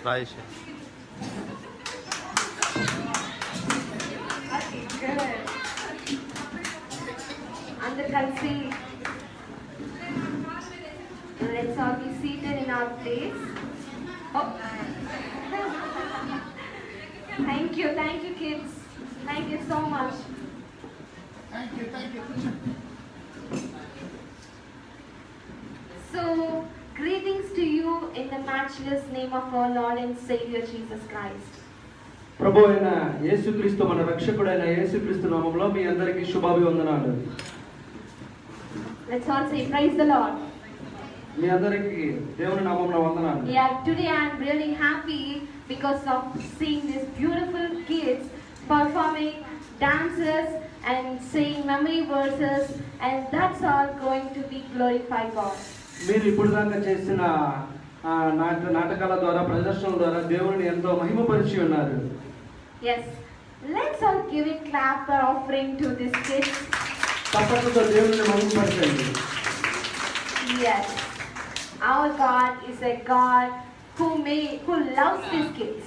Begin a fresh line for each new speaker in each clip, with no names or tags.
Rice.
Okay, good. Under country, let's all be seated in our place. Oh. Thank you, kids. Thank you so much.
Thank you.
So, greetings to you in the matchless name of our Lord and Savior Jesus Christ.
ప్రభు అయిన యేసుక్రీస్తు మన రక్షకుడైన యేసుక్రీస్తు నామములో మీ అందరికీ శుభాభివందనాలు.
Let's all say praise the Lord.
మీ అందరికీ దేవుని నామములో వందనాలు.
Yeah, today I am really happy because of seeing these beautiful kids performing dances and saying memory verses, and that's all going to be glorify God.
మీరు ఇప్పుడు దాకా చేసిన నాటకాల ద్వారా ప్రదర్శనల ద్వారా దేవుని ఎంతో మహిమపరిచి ఉన్నారు.
Yes, let's all give a clap or offering to these kids.
తప్పకుండా దేవుని మహిమపరచండి.
Yes, our God is a God who loves these kids.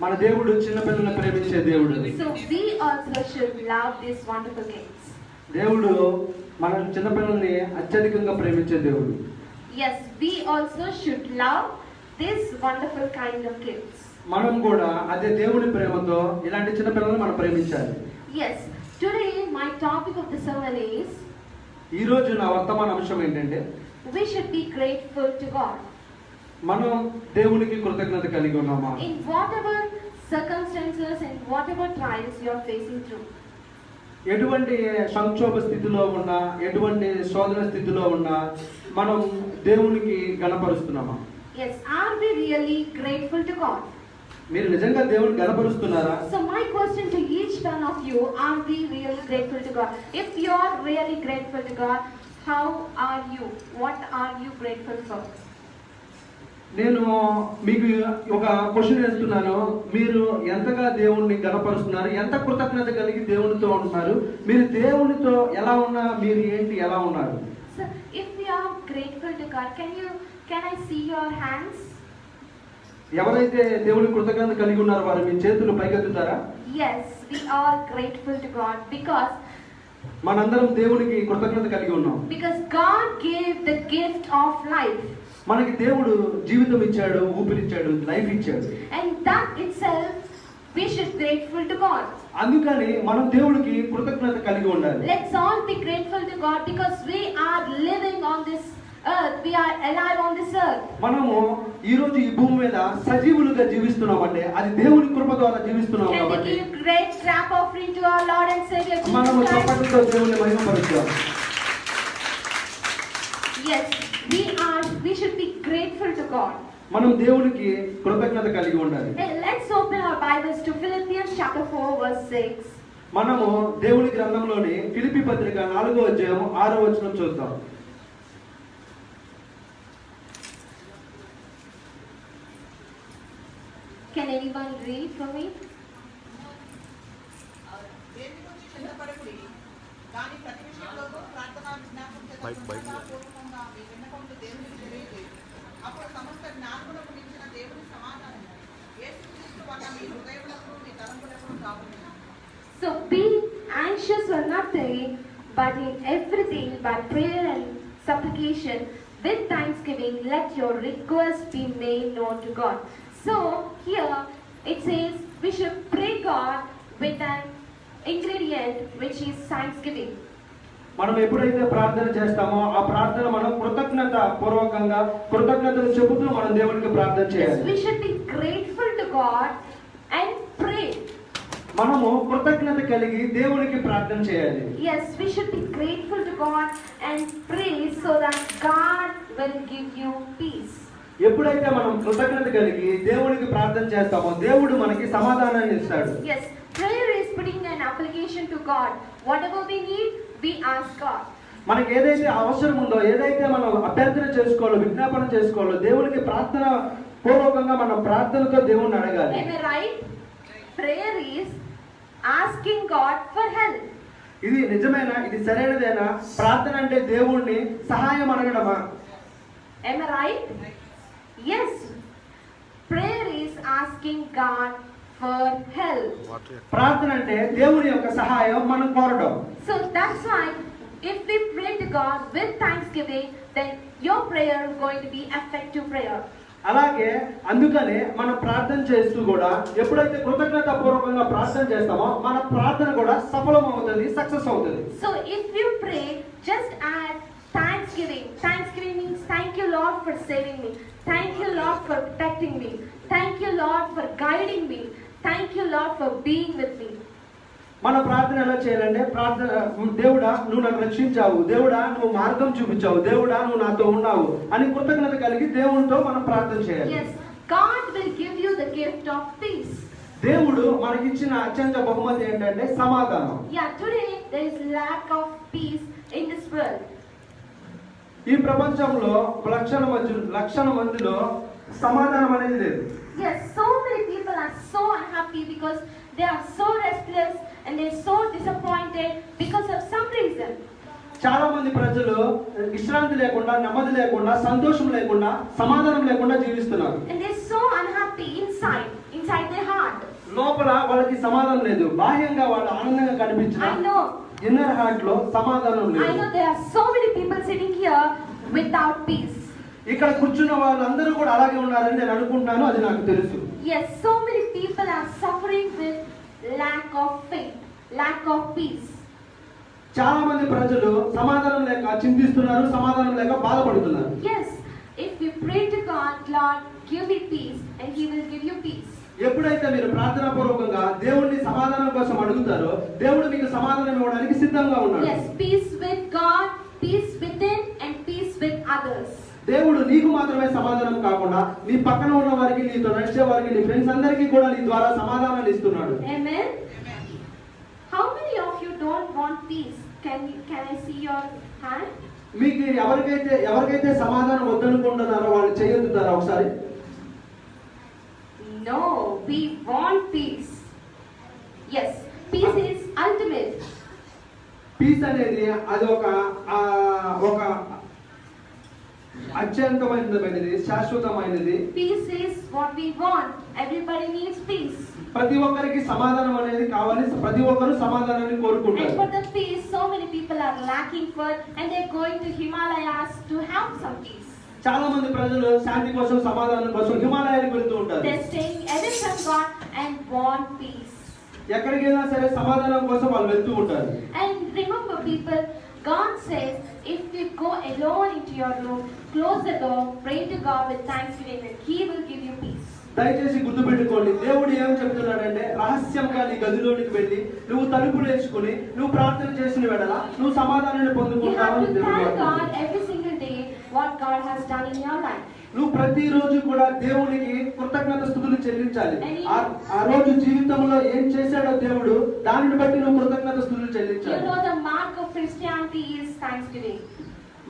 మన దేవుడు చిన్న పిల్లల్ని ప్రేమించే దేవుడు.
So we also should love these wonderful kids.
దేవుడు మన చిన్న పిల్లల్ని అత్యధికంగా ప్రేమించే దేవుడు.
Yes, we also should love this wonderful kind of kids.
మనం కూడా అదే దేవుని ప్రేమతో ఇలాంటి చిన్న పిల్లల్ని మనం ప్రేమించాలి.
Yes, today my topic of the sermon is,
ఈ రోజు నా వర్తమాన అంశం ఏంటంటే,
we should be grateful to God.
మనం దేవునికి కృతజ్ఞత కలిగి ఉన్నామా?
In whatever circumstances and whatever trials you are facing through.
ఎటువంటి సంక్షోభ స్థితిలో ఉన్నా, ఎటువంటి శోధన స్థితిలో ఉన్నా మనం దేవునికి గణపరుస్తున్నామా?
Yes, are we really grateful to God?
మీరు నిజంగా దేవుని గణపరుస్తున్నారా?
So my question to each one of you, are we really grateful to God? If you are really grateful to God, how are you? What are you grateful for?
నేను మీకు ఒక question వేస్తున్నాను. మీరు ఎంతగా దేవుణ్ణి గణపరుస్తున్నారు? ఎంత కృతజ్ఞత కలిగి దేవునితో ఉంటున్నారు? మీరు దేవునితో ఎలా ఉన్నా, మీరు ఏంటి, ఎలా ఉన్నారు?
So if we are grateful to God, can I see your hands?
ఎవరైతే దేవుని కృతజ్ఞత కలిగి ఉన్నారో వారు మీ చేతులు పైకెత్తుతారా?
Yes, we are grateful to God because
మనందరం దేవునికి కృతజ్ఞత కలిగి ఉన్నాం.
God gave the gift of life.
మనకి దేవుడు జీవితం ఇచ్చాడు, ఊపిరిచ్చాడు, లైఫ్ ఇచ్చాడు.
And that itself we should grateful to God.
అందుకని మనం దేవుడికి కృతజ్ఞత కలిగి ఉండాలి.
Let's all be grateful to God because we are living on this earth. We are alive on this earth.
మనము ఈ రోజు ఈ భూమి మీద సజీవులుగా జీవిస్తున్నామంటే అది దేవుని కృప ద్వారా జీవిస్తున్నాం
Can we
కాబట్టి
give great clap offering to our Lord and Savior Jesus
మనము
Christ?
చప్పట్లతో దేవుని మహిమపరుస్తాం.
Yes, we should be grateful to God.
మనం దేవునికి కృతజ్ఞత కలిగి ఉండాలి.
Hey, let's open our Bibles to Philippians chapter 4 verse 6.
మనము దేవుని గ్రంథంలోని ఫిలిప్పీ పత్రిక 4వ అధ్యాయం 6వ వచనం చూద్దాం.
Can anyone read for me? So be anxious for nothing, but in everything by prayer and supplication with thanksgiving let your requests be made known to God. So here it says we should pray God with an ingredient which is thanksgiving.
మనం ఎప్పుడైతే ప్రార్థన చేస్తామో ఆ ప్రార్థన మనం కృతజ్ఞత పూర్వకంగా కృతజ్ఞతలు చెబుతూ మనం దేవునికి ప్రార్థన చేయాలి.
We should be grateful to God and pray.
మనము కృతజ్ఞత కలిగి దేవునికి ప్రార్థన చేయాలి.
Yes, we should be grateful to God and pray so that God will give you peace.
ఎప్పుడైతే మనం కృతజ్ఞత కలిగి దేవునికి ప్రార్థన చేస్తామో దేవుడు మనకి సమాధానాన్ని ఇస్తాడు.
Yes, prayer is putting an application to God. Whatever we need, we ask God.
మనకి ఏదైతే అవసరం ఉందో, ఏదైతే మనం అభ్యర్థన చేసుకోవాలో, విజ్ఞాపన చేసుకోవాలో, దేవునికి ప్రార్థన పూర్వకంగా మనం ప్రార్థనతో దేవుణ్ణి అడగాలి.
Am I right? Prayer is asking God for help.
ఇది నిజమేనా? ఇది సరైనదేనా? ప్రార్థన అంటే దేవుణ్ణి సహాయం అడగడమా?
Am I right? Yes. Prayer is asking God for help.
ప్రార్థన అంటే దేవుని యొక్క సహాయం మనం కోరడం.
So that's why if we pray to God with thanksgiving, then your prayer is going to be effective prayer.
అలాగే అందుకనే మనం ప్రార్థన చేస్తూ కూడా ఎప్పుడైతే కృతజ్ఞతాపూర్వకంగా ప్రార్థన చేస్తామో మన ప్రార్థన కూడా సఫలం అవుతుంది, సక్సెస్ అవుతుంది.
So if you pray, just add thanksgiving. Thanksgiving means thank you Lord for saving me. Thank you Lord for protecting me. Thank you Lord for guiding me. Thank you Lord for being with me.
మన ప్రార్థన ఎలా చేయాలంటే ప్రార్థన, దేవుడా నువ్వు నన్ను రక్షించావు, దేవుడా నువ్వు మార్గం చూపించావు, దేవుడా నువ్వు నాతో ఉన్నావు అని కృతజ్ఞత కలిగి దేవునితో మనం ప్రార్థన చేయాలి.
Yes, God will give you the gift of peace.
దేవుడు మనకిచ్చిన అత్యంత బహుమతి ఏంటంటే సమాధానం.
Yeah, today there is lack of peace in this world.
ఈ ప్రపంచంలో లక్షల మందిలో సమాధానం అనేది లేదు.
Yes, so many people are so unhappy because they are so restless and they are so disappointed because of some reason.
చాలా మంది ప్రజలు విశ్రాంతి లేకుండా, నెమ్మది లేకుండా, సంతోషం లేకుండా, సమాధానం లేకుండా జీవిస్తున్నారు.
And they are so unhappy inside their heart.
లోపల వాళ్ళకి సమాధానం లేదు, బాహ్యంగా వాళ్ళు ఆనందంగా కనిపించిన
I know.
ఇన్నర్ హార్ట్ లో సమాధానం లేదు.
I know there are so many people sitting here without peace.
ఇక్కడ కూర్చున్న వాళ్ళందరూ కూడా అలాగే ఉన్నారని నేను అనుకుంటున్నాను, అది నాకు తెలుసు.
Yes, so many people are suffering with lack of faith, lack of peace.
చాలా మంది ప్రజలు సమాధానం లేక చింతిస్తున్నారు, సమాధానం లేక బాధపడుతున్నారు.
Yes, if you pray to God, Lord, give me peace, and He will give you peace.
ఎప్పుడైతే మీరు ప్రార్థనా పూర్వకంగా దేవుడిని సమాధానం కోసం అడుగుతారో దేవుడు మీకు సమాధానం ఇవ్వడానికి సిద్ధంగా ఉన్నాడు.
Yes, peace with God, peace within, and peace with others.
దేవుడు నీకు మాత్రమే సమాధానం కాకుండా నీ పక్కన ఉన్న వారికి, నీతో నడిచే వారికి, నీ ఫ్రెండ్స్ అందరికీ కూడా నీ ద్వారా సమాధానాన్ని ఇస్తున్నాడు.
Amen. How many of you don't want peace? Can I see your hand?
మీకు ఎవరికైతే సమాధానం వద్దనుకుంటున్నారో వాళ్ళు చేయొద్దుతారా ఒకసారి?
No, we want peace. Yes, peace is ultimate.
Peace అనేది అది ఒక అత్యంతమైనది, శాశ్వతమైనది.
Peace is what we want. Everybody needs peace.
ప్రతి ఒక్కరికి సమాధానం అనేది కావాలి, ప్రతి ఒక్కరు సమాధానాన్ని
And
కోరుకుంటారు.
for the peace, so many people are lacking for, and they're going to Himalayas to have some peace.
చాలా మంది ప్రజలు శాంతి కోసం, సమాధానం కోసం హిమాలయాలకు వెళ్తూ ఉంటారు.
They're staying away from God and want peace.
ఎక్కడికైనా సరే సమాధానం కోసం వాళ్ళు వెళ్తూ ఉంటారు.
And remember, people, God says, if you go alone into your room, close the door, pray to God with thanksgiving, and He will give you peace.
దయచేసి గుర్తుపెట్టుకోండి, దేవుడు ఏం చెప్తున్నాడంటే రహస్యంగా నీ గదిలోనికి వెళ్ళి నువ్వు తలుపులు వేసుకుని నువ్వు ప్రార్థన చేసిన వెడల నువ్వు సమాధానాన్ని
You
పొందుకుంటావు
have
అని
to
దేవుడు
thank God
అంటున్నాడు.
every single day what God has done in your life.
నువ్వు ప్రతిరోజు కూడా దేవునికి కృతజ్ఞత స్తుతులు చెల్లించాలి. ఆ రోజు జీవితంలో ఏం చేశాడో దేవుడు, దానిని బట్టి నువ్వు కృతజ్ఞత స్తుతులు
You
చెల్లించాలి.
know the mark of Christianity is thanksgiving.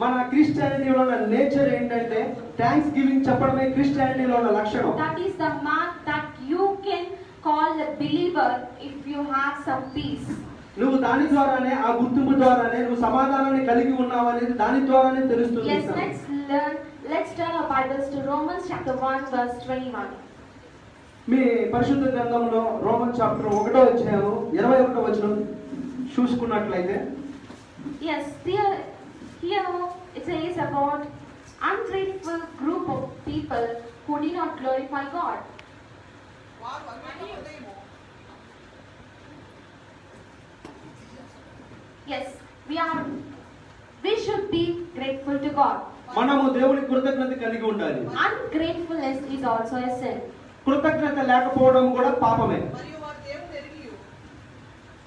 మన క్రిస్టియానిటీలో ఉన్న నేచర్ ఏంటంటే థ్యాంక్స్ గివింగ్ చెప్పడమే క్రిస్టియానిటీలో ఉన్న లక్షణం.
That is the mark that you can call a believer if you have some peace.
నువ్వు దాని ద్వారానే, ఆ గుర్తింపు ద్వారానే నువ్వు సమాధానాన్ని కలిగి ఉన్నావు అనేది దాని ద్వారానే తెలుస్తుంది.
Yes, let's turn our Bibles to Romans chapter 1 verse 21.
మీ పరిశుద్ధ గ్రంథంలో రోమన్ చాప్టర్ 1వ అధ్యాయం 21వ వచనం చూసుకున్నట్లయితే,
Yes, here it says about ungrateful group of people who did not glorify God. Yes, we should be grateful to God.
మనము దేవునికి కృతజ్ఞత కలిగి ఉండాలి.
Ungratefulness is also a sin.
కృతజ్ఞత లేకపోవడం కూడా పాపమే.
మరియు వారు దేవుని ఎరిగి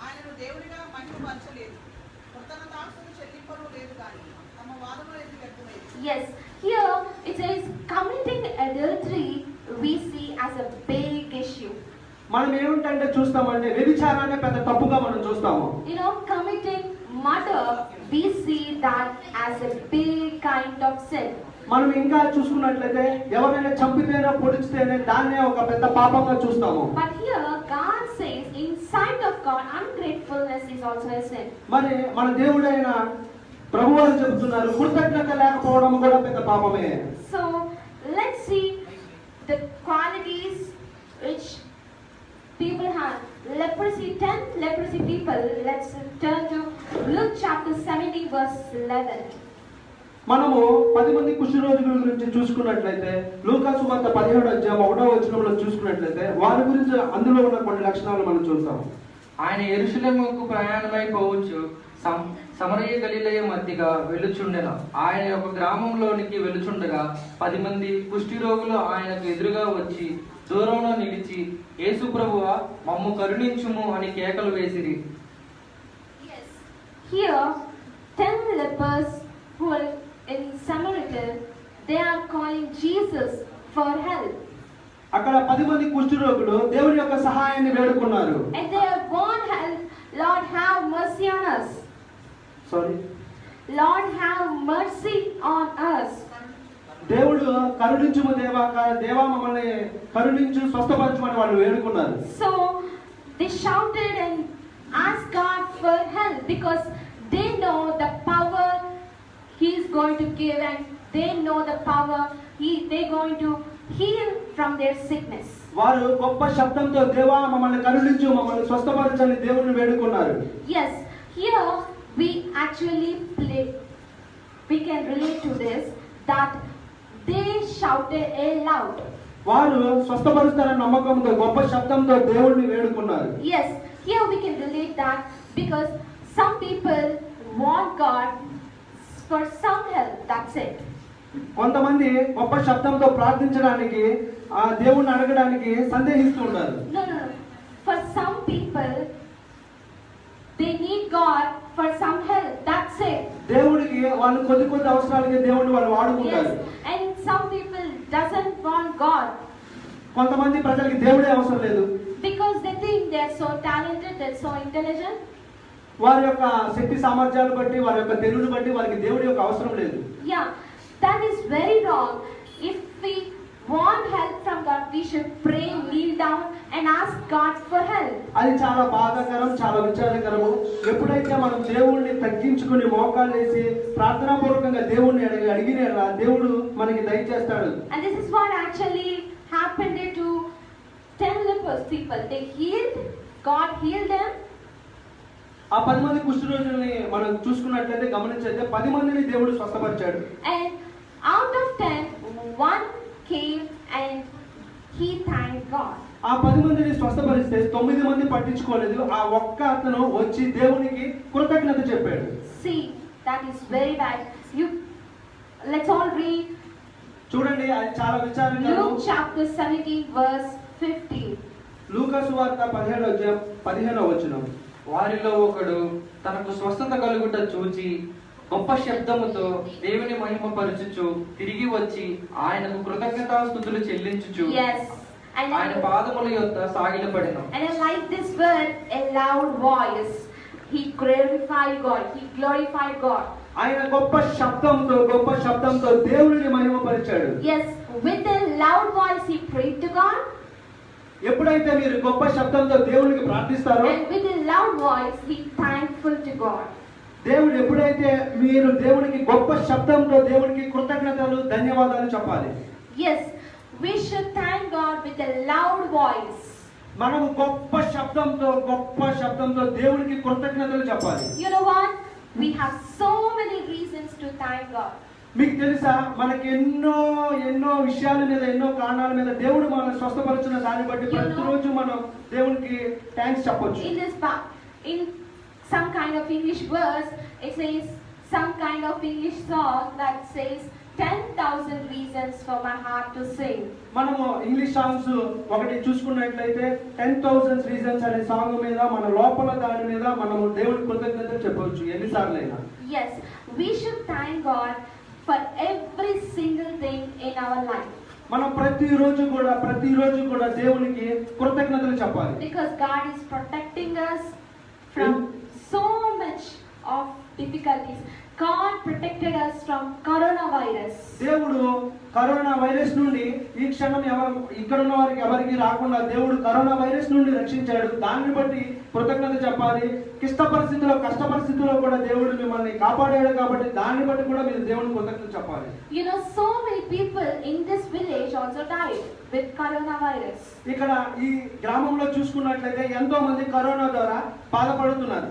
ఆయనను దేవునిగా మహిమపరచలేదు, కృతజ్ఞతాస్తుతులు చెల్లింపను లేదు కానీ తమ వాదములు ఎందుకు వ్యక్తమైంది.
Yes, here it says committing adultery we see as a big issue.
మనం ఏమిటంటే చూస్తామంటే వ్యభిచారాన్ని పెద్ద తప్పుగా మనం చూస్తాము.
You know, committing murder we see that as a big kind of sin.
మనం ఇంకా చూసుకున్నట్లయితే ఎవరైనా చంపితేనే పొడిచితేనే దాన్నే ఒక పెద్ద పాపంగా చూస్తాము.
But here God says in sight of God, ungratefulness is also a sin.
మరి మన దేవుడైన ప్రభువారు చెబుతున్నారు కృతజ్ఞత లేకపోవడం కూడా పెద్ద పాపమే.
So let's see the qualities which people have. Leprosy, 10 leprosy people. Let's turn to Luke chapter 17 verse 11.
మనము 10 మంది కుష్ఠరోగుల గురించి చూసుకున్నట్లయితే లూకా సువార్త 17వ అధ్యాయం 1వ వచనంలో చూసుకున్నట్లయితే వారి గురించి అందులో ఉన్న కొన్ని లక్షణాలు మనం చూస్తాం.
ఆయన యెరూషలేముకు ప్రయాణమై పోవచ్చు సమరయ గలిలయ మధ్యగా వెళ్ళుచుండెను. ఆయన ఒక గ్రామంలోనికి వెళ్ళుచుండగా 10 మంది కుష్ఠి రోగులు ఆయనకు ఎదురుగా వచ్చి దూరంలో నిలిచి యేసు ప్రభువా మమ్ము కరుణించుము అని కేకలు వేసిరి.
Yes. Here 10 lepers who are in Samaria, they are calling Jesus for help.
అక్కడ 10 మంది కుష్ఠరోగులు దేవుని యొక్క సహాయాన్ని వేడుకున్నారు.
And they have want help. Lord, have mercy on us. Lord, have mercy on us.
దేవుడు కరుణించుము దేవా, దేవా మమ్మల్ని కరుణించు, స్వస్థపరచమని వాళ్ళు వేడుకున్నారు.
So they shouted and asked God for help because they know the power He is going to give, and they know the power they're going to heal from their sickness.
వారు గొప్ప శబ్దంతో దేవా మమ్మల్ని కరుణించు, మమ్మల్ని స్వస్థపరచని దేవుని వేడుకున్నారు.
Yes, here we actually we can relate to this, that they shouted aloud.
వారు స్వస్థపరుస్తారన్న నమ్మకంతో గొప్ప శబ్దంతో దేవుణ్ణి వేడుకున్నారు.
Yes, here we can relate that because some people want God for some help, that's it.
కొంతమంది గొప్ప శబ్దంతో ప్రార్థించడానికి ఆ దేవుణ్ణి అడగడానికి సందేహిస్తూ ఉంటారు.
No. For some people they need God for some help, that's it.
దేవుడికి వాళ్ళు కొద్ది అవసరాలకి దేవుణ్ణి వాళ్ళు వాడుకుంటారు.
Yes, and some people doesn't want God
కొంతమంది ప్రజలకి దేవుడే అవసరం లేదు.
because they think they're so talented, they're so intelligent.
వారి యొక్క శక్తి సామర్థ్యాలు బట్టి, వారి యొక్క తెలివిని బట్టి వారికి దేవుడి యొక్క అవసరం లేదు.
Yeah, that is very wrong. If we want help from God, we should pray, kneel down and ask God for help.
అది చాలా బాధాకరం, చాలా విచారకరము. ఎప్పుడైతే మనం దేవుణ్ణి తగ్గించుకుని మోకాళ్ళు వేసి ప్రార్థనాపూర్వకంగా దేవుణ్ణి అడిగిన దేవుడు మనకి దయచేస్తాడు.
And this is what actually happened to 10 lepers people. They healed, God healed them.
ఆ 10 మంది కుష్ఠరోగుల్ని మనం చూసుకున్నట్లయితే గమనించైతే 10 మందిని దేవుడు స్వస్థపరిచాడు.
And out of 10, one came and he thanked God.
ఆ 10 మందిని స్వస్థపరిస్తే 9 మంది పట్టించుకోలేదు. ఆ ఒక్క అతను వచ్చి దేవునికి కృతజ్ఞత చెప్పాడు.
See, that is very bad. Let's all read
చూడండి, అది చాలా విచారకరం.
Luke chapter 17 verse 15.
లూకా సువార్త 17వ అధ్యాయం 15వ వచనం.
వారిలో ఒకడు తనకు స్వస్థత కలుగుట చూచి గొప్ప శబ్దముతో దేవుని మహిమపరచుచు తిరిగి వచ్చి ఆయనకు కృతజ్ఞతాస్తుతులు చెల్లించుచు
Yes.
ఆయన పాదముల యొద్ద సాగిలపడెను.
And I like this word, a loud voice. He glorified God. He glorified God.
ఆయన గొప్ప శబ్దంతో దేవుని మహిమపరిచాడు.
Yes, with a loud voice he prayed to God.
ఎప్పుడైతే మీరు గొప్ప శబ్దంతో దేవునికి ప్రార్థిస్తారో,
And with a loud voice he thankful to God.
దేవుడు ఎప్పుడైతే మీరు దేవునికి గొప్ప శబ్దంతో దేవునికి కృతజ్ఞతలు ధన్యవాదాలు చెప్పాలి.
Yes, we should thank God with a loud voice.
మనం గొప్ప శబ్దంతో దేవునికి కృతజ్ఞతలు చెప్పాలి.
You know what? We have so many reasons to thank God.
మీకు తెలుసా, మనకి ఎన్నో విషయాల మీద, ఎన్నో కారణాల మీద దేవుడు మనం స్వస్థపరుచున్న దాన్ని బట్టి ప్రతిరోజు మనం దేవునికి థ్యాంక్స్ చెప్పొచ్చు.
In some kind of English verse, it says some kind of English song that says 10,000 reasons for my heart to sing.
మనము ఇంగ్లీష్ సాంగ్స్ ఒకటి చూసుకున్నట్లయితే 10,000 రీజన్స్ అనే సాంగ్ మీద మన లోపల దాని మీద మనము దేవుడి కృతజ్ఞతలు చెప్పవచ్చు ఎన్నిసార్లైనా.
Yes, we should thank God for every single thing in our life.
మనం ప్రతిరోజు కూడా దేవునికి కృతజ్ఞతలు చెప్పాలి.
Because God is protecting us from so much of difficulties. God protected us from coronavirus.
దేవుడు కరోనా వైరస్ నుండి ఈ క్షణం ఇక్కడ ఉన్న వారికి ఎవరికి రాకుండా దేవుడు కరోనా వైరస్ నుండి రక్షించాడు. దాన్ని బట్టి కృతజ్ఞత చెప్పాలి. క్లిష్ట పరిస్థితుల్లో, కష్ట పరిస్థితుల్లో కూడా దేవుడు మిమ్మల్ని కాపాడాడు కాబట్టి దాన్ని బట్టి కూడా మీరు దేవునికి కృతజ్ఞత చెప్పాలి.
You know, so many people in this village also died with coronavirus.
ఇక్కడ ఈ గ్రామంలో చూసుకున్నట్లయితే ఎంతో మంది కరోనా ద్వారా బాధపడుతున్నారు,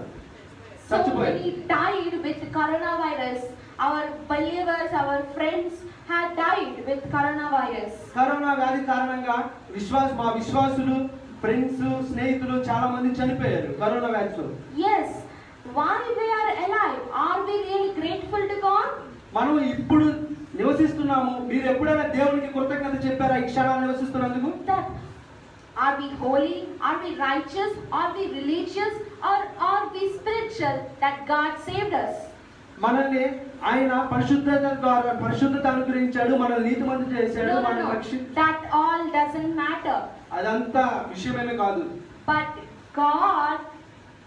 So
చచ్చిపోయారు.
many died with coronavirus. Our believers, our friends had died with coronavirus.
Corona వ్యాధి కారణంగా మా విశ్వాసులు, ఫ్రెండ్స్, స్నేహితులు చాలా మంది చనిపోయారు కరోనా వ్యాధితో.
Yes, why we are alive? Are we really grateful to God?
మనం ఇప్పుడు నివసిస్తున్నాము. మీరు ఎప్పుడైనా దేవునికి కృతజ్ఞత చెప్పారా ఈ క్షణాలు నివసిస్తున్నందుకు?
That are we holy? Are we righteous? Are we religious? Or are we spiritual that God saved us?
మనల్ని ఆయన పరిశుద్ధత అనుగ్రహించాడు, మనల్ని నీతిమంతులు చేశాడు, మనల్ని రక్షించాడు.
That all doesn't matter.
అదంతా విషయమేమే కాదు.
But God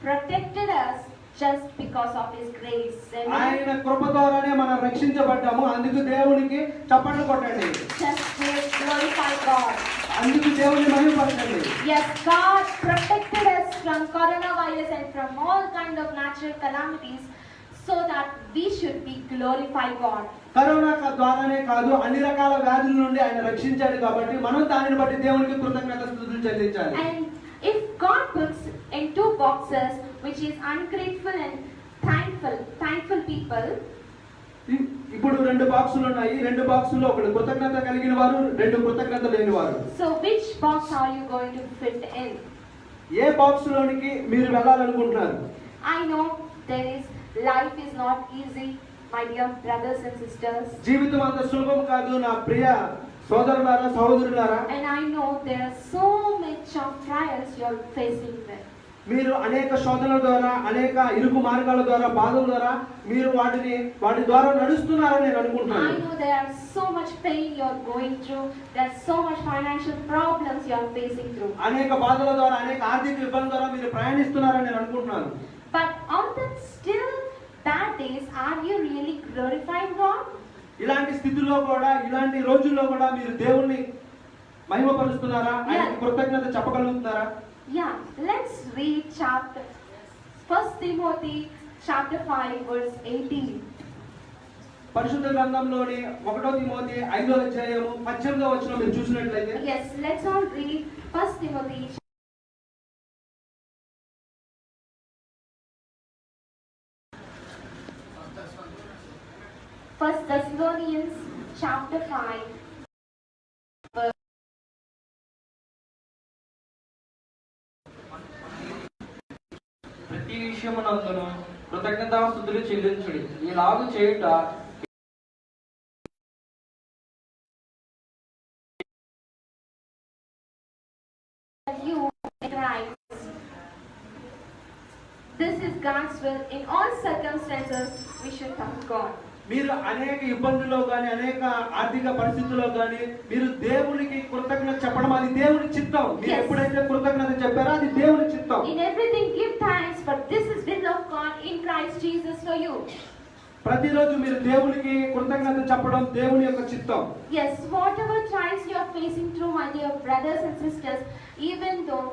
protected us just because of His grace. Amen.
ఆయన కృప ద్వారానే మనం రక్షించబడ్డాము. అందుకు దేవునికి చప్పట్లు కొట్టండి.
Just glorify God.
అందుకు దేవుని మహిమపరచండి.
Yes, God protected us from coronavirus and from all kind of natural calamities, so that we should be glorify God.
Corona ద్వారానే కాదు, అన్ని రకాల వ్యాధుల నుండి ఆయన రక్షించాడు కాబట్టి మనం దానిని బట్టి దేవునికి కృతజ్ఞతాస్తుతులు చెల్లించాలి.
And if God puts in two boxes, which is ungrateful and thankful people,
ఇప్పుడు రెండు బాక్సులు ఉన్నాయి. రెండు బాక్సుల్లో ఒకటి కృతజ్ఞత కలిగిన వారు, రెండు కృతజ్ఞత లేని వారు.
so which box are you going to fit in?
ఏ బాక్సులోనికి మీరు వెళ్ళాలనుకుంటున్నారు?
I know there is life is not easy, my dear brothers and sisters.
జీవితం అంత సులభం కాదు నా ప్రియ సోదరులారా, సహోదరులారా.
And I know there are so much of trials you are facing with.
మీరు అనేక శోధనల ద్వారా, అనేక ఇరుకు మార్గాల ద్వారా, బాధల ద్వారా మీరు వాటి ద్వారా నడుస్తున్నారని నేను అనుకుంటున్నాను.
I know there are so much pain you are going through. There are so much financial problems you are facing through.
అనేక బాధల ద్వారా, అనేక ఆర్థిక ఇబ్బందుల ద్వారా మీరు ప్రయాణిస్తున్నారని నేను అనుకుంటున్నాను.
But on that still bad days, are you really glorifying God?
ఇలాంటి స్థితిలో కూడా, ఇలాంటి రోజుల్లో కూడా మీరు దేవుణ్ణి మహిమపరుస్తున్నారా? ఆయనకి కృతజ్ఞత చెప్పగలుగుతున్నారా?
Yeah, let's read chapter 1 Timothy chapter 5 verse 18.
పరిశుద్ధ గ్రంథంలోని 1 తిమోతి 5వ అధ్యాయము 18వ వచనం మీరు చూసినట్లయితే,
Yes, let's all read 1 Timothy. 1 Thessalonians chapter 5.
ప్రతి విషయమునందును కృతజ్ఞతాస్తుతులు చెల్లించుడి. ఇలాగు చేయుట
You in Christ. This is God's will. In all circumstances, we should thank God.
మీరు అనేక ఇబ్బందుల్లో కానీ, అనేక ఆర్థిక పరిస్థితుల్లో కానీ మీరు దేవునికి కృతజ్ఞత చెప్పడం అది దేవుని చిత్తం. మీరు
Yes.
ఎప్పుడైతే కృతజ్ఞత చెప్పారో అది దేవుని చిత్తం.
In everything, give thanks, for this is will of God in Christ Jesus for you.
ప్రతిరోజు మీరు దేవునికి కృతజ్ఞత చెప్పడం దేవుని యొక్క చిత్తం.
Yes, whatever trials you are facing through, my dear brothers and sisters, even though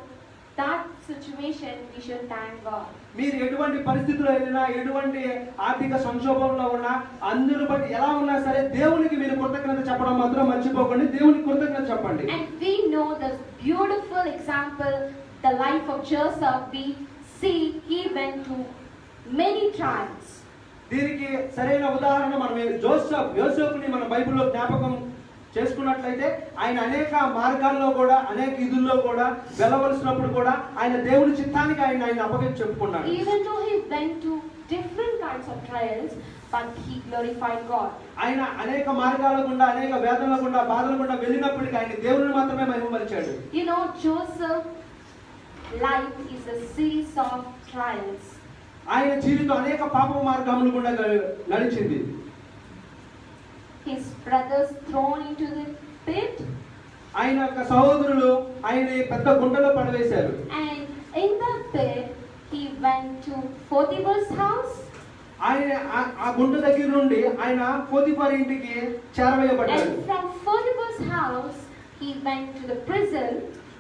that situation, we should thank God.
మీరు ఎటువంటి పరిస్థితుల్లో వెళ్ళినా, ఎటువంటి ఆర్థిక సంక్షోభంలో ఉన్నా, అందును బట్టి ఎలా ఉన్నా సరే దేవునికి మీరు కృతజ్ఞత చెప్పడం మాత్రం మర్చిపోకండి. దేవునికి కృతజ్ఞత చెప్పండి.
And we know this beautiful example, the life of Joseph. We see he went through many trials.
దీనికి సరైన ఉదాహరణ మనం యోసేపుని మన బైబిల్లో జ్ఞాపకం చేసుకున్నట్లయితే ఆయన అనేక మార్గాల్లో కూడా, అనేక ఇదుల్లో కూడా వెళ్ళవలసినప్పుడు కూడా ఆయన దేవుని చిత్తానికి ఆయన అప్పగించి చెప్పుకున్నాడు.
Even though he went to different kinds of trials, but he glorified God.
ఆయన అనేక మార్గాల గుండా, అనేక వేదనల గుండా, బాధల గుండా వెళ్ళినప్పటికీ ఆయన దేవుని మాత్రమే మహిమపరిచాడు.
You know, Joseph's life is a series of trials.
ఆయన జీవితం అనేక పాప మార్గముల గుండా నడిచింది.
His brothers thrown into the pit,
ఆయన యొక్క సహోదరులు ఆయన పెద్ద గుంటలో పడవేశారు.
and in the pit he went to Potiphar's house.
ఆయన ఆ గుంట దగ్గర నుండి ఆయన పోతిఫర్ ఇంటికి చేరవేయబడ్డాడు.
And from Potiphar's house he went to the prison.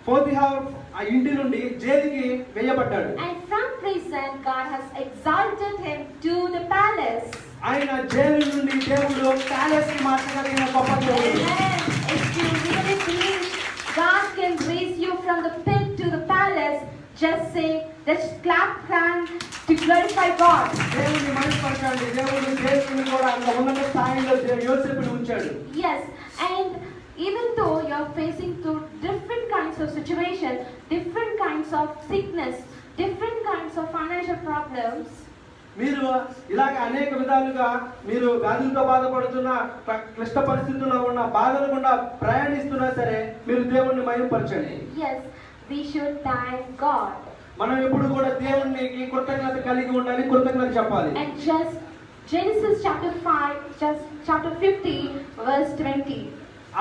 Potiphar ఆ ఇంటి నుండి జైలుకి వేయబడ్డాడు.
And from prison, God has exalted him to the palace.
ఆయన జైలు నుండి దేవుడు ప్యాలెస్ కి మార్చగలిగిన గొప్ప దేవుడు.
Amen. If you really believe God can raise you from the pit to the palace, just say, just clap hands to glorify God.
దేవుని మహిమపరచండి. దేవుడు జైలుని కూడా అంత ఉన్నత స్థాయిలో యోసేపుని ఉంచాడు.
Yes, and even though you are facing through different kinds of situations, different kinds of sickness, different kinds of financial problems,
మీరు ఇలాగ అనేక విధాలుగా మీరు వ్యాధులతో బాధపడుతున్న క్లిష్ట పరిస్థితుల్లో ఉన్న బాధల గుండా ప్రయాణిస్తున్నా సరే మీరు దేవుణ్ణి మహిమపరచండి.
yes, we should thank God.
మనం ఎప్పుడు కూడా దేవునికి కృతజ్ఞత కలిగి ఉండాలి, కృతజ్ఞత చెప్పాలి.
And just Genesis chapter 5, just chapter 50, verse 20.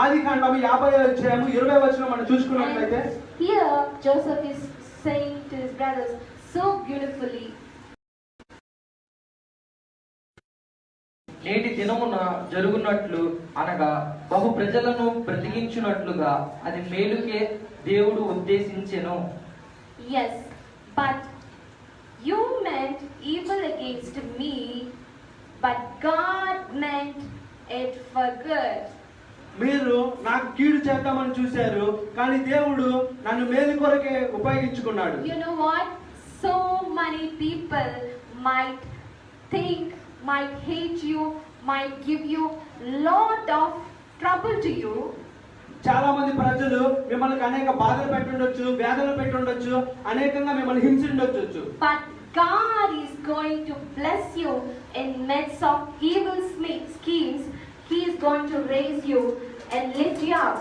ఆదికాండం 50వ అధ్యాయము 20వ వచనం మనం చూసుకున్నట్లయితే
And here Joseph is saying to his brothers so beautifully,
నేటి దినమున జరుగునట్లు అనగా బహు ప్రజలను బ్రతికించునట్లుగా అది మేలుకే దేవుడు ఉద్దేశించెను.
yes, but you meant evil against me, but God meant it for good.
మీరు నాకు కీడు చేద్దామని చూశారు, కానీ దేవుడు నన్ను మేలు కొరకే ఉపయోగించుకున్నాడు.
You know what? So many people might think, might hate you, might give you lot of trouble to you.
చాలా మంది ప్రజలు మిమ్మల్ని అనేక బాధలు పెట్టుండొచ్చు, వేదనలు పెట్టుండొచ్చు, అనేకంగా మిమ్మల్ని హింసించొచ్చు.
But God is going to bless you in midst of evil schemes. He is going to raise you and lift you up.